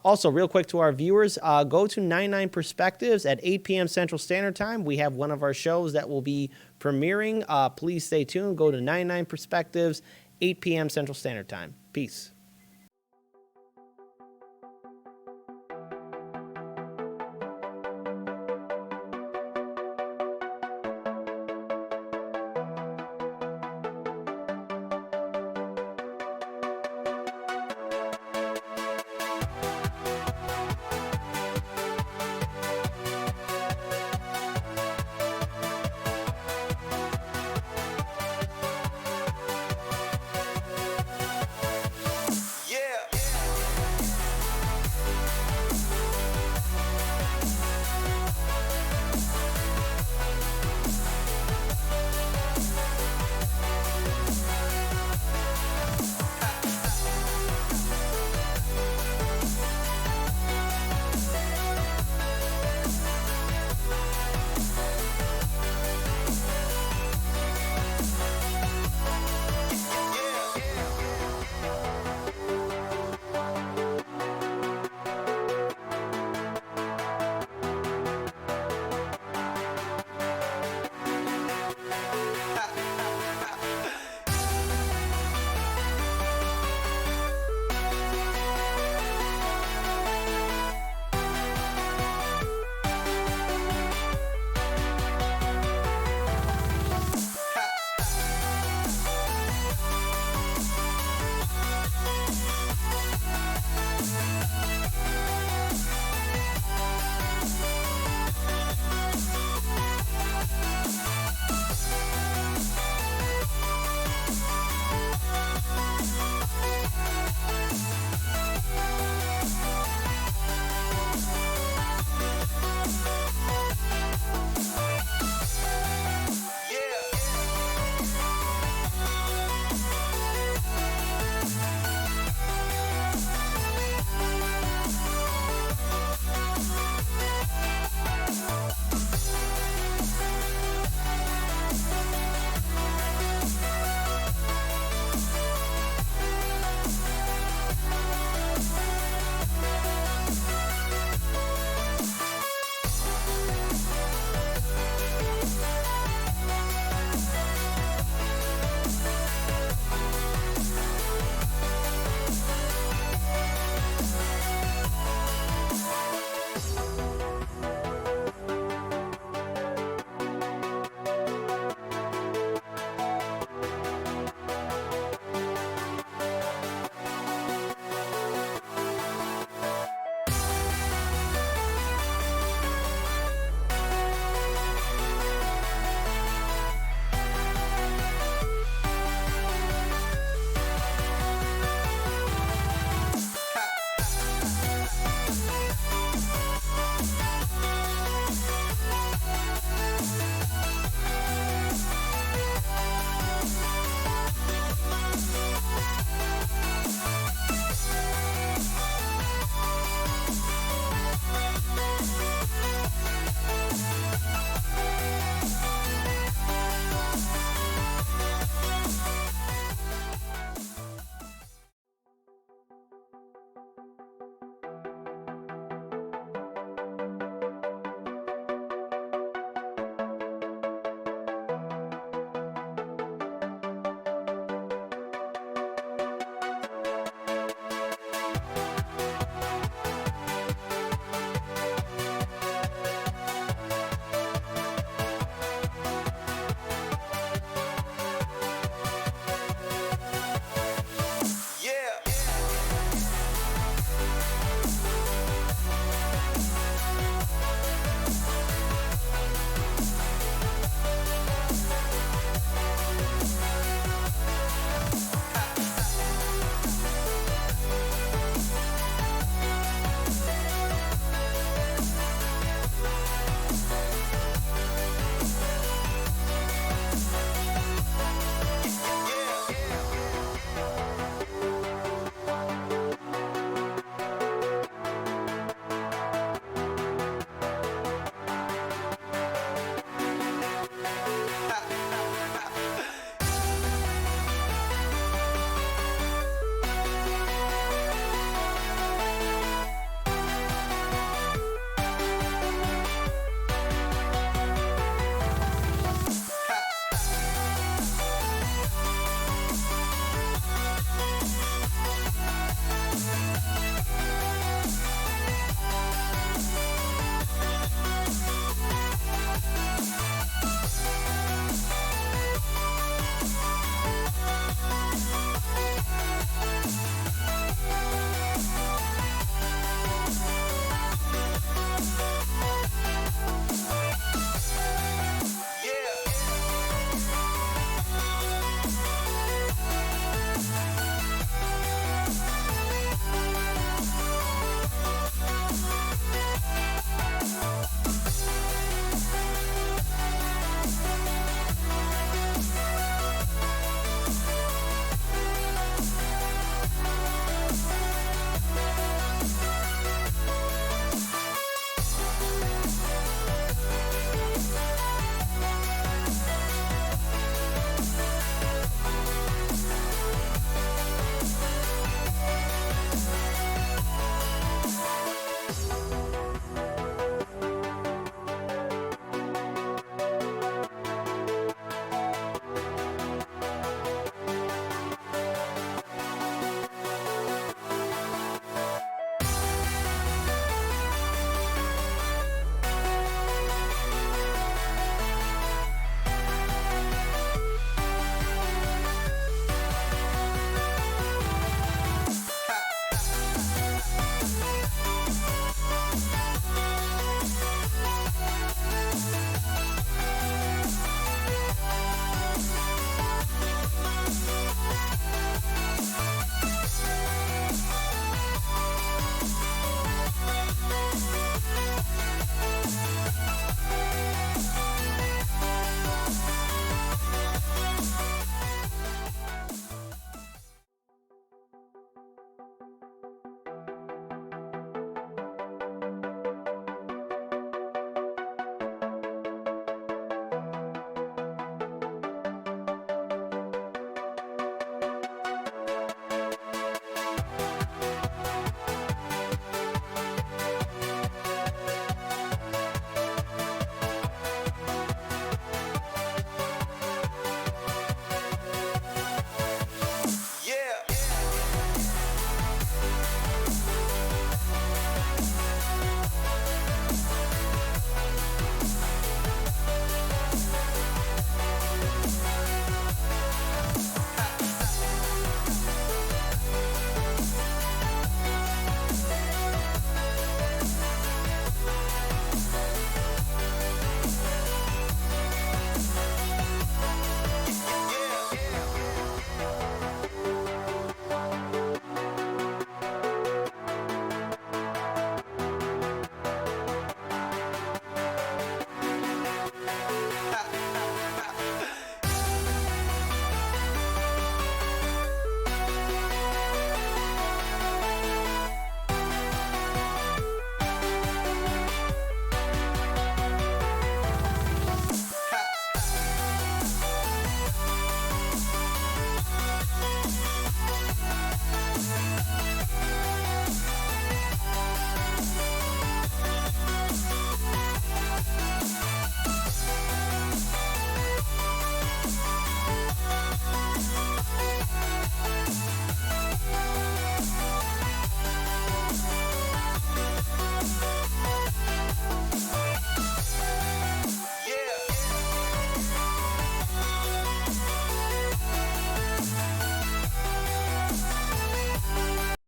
Also, real quick to our viewers, go to 99 Perspectives at 8 p.m. Central Standard Time. We have one of our shows that will be premiering. Please stay tuned. Go to 99 Perspectives, 8 p.m. Central Standard Time. Peace.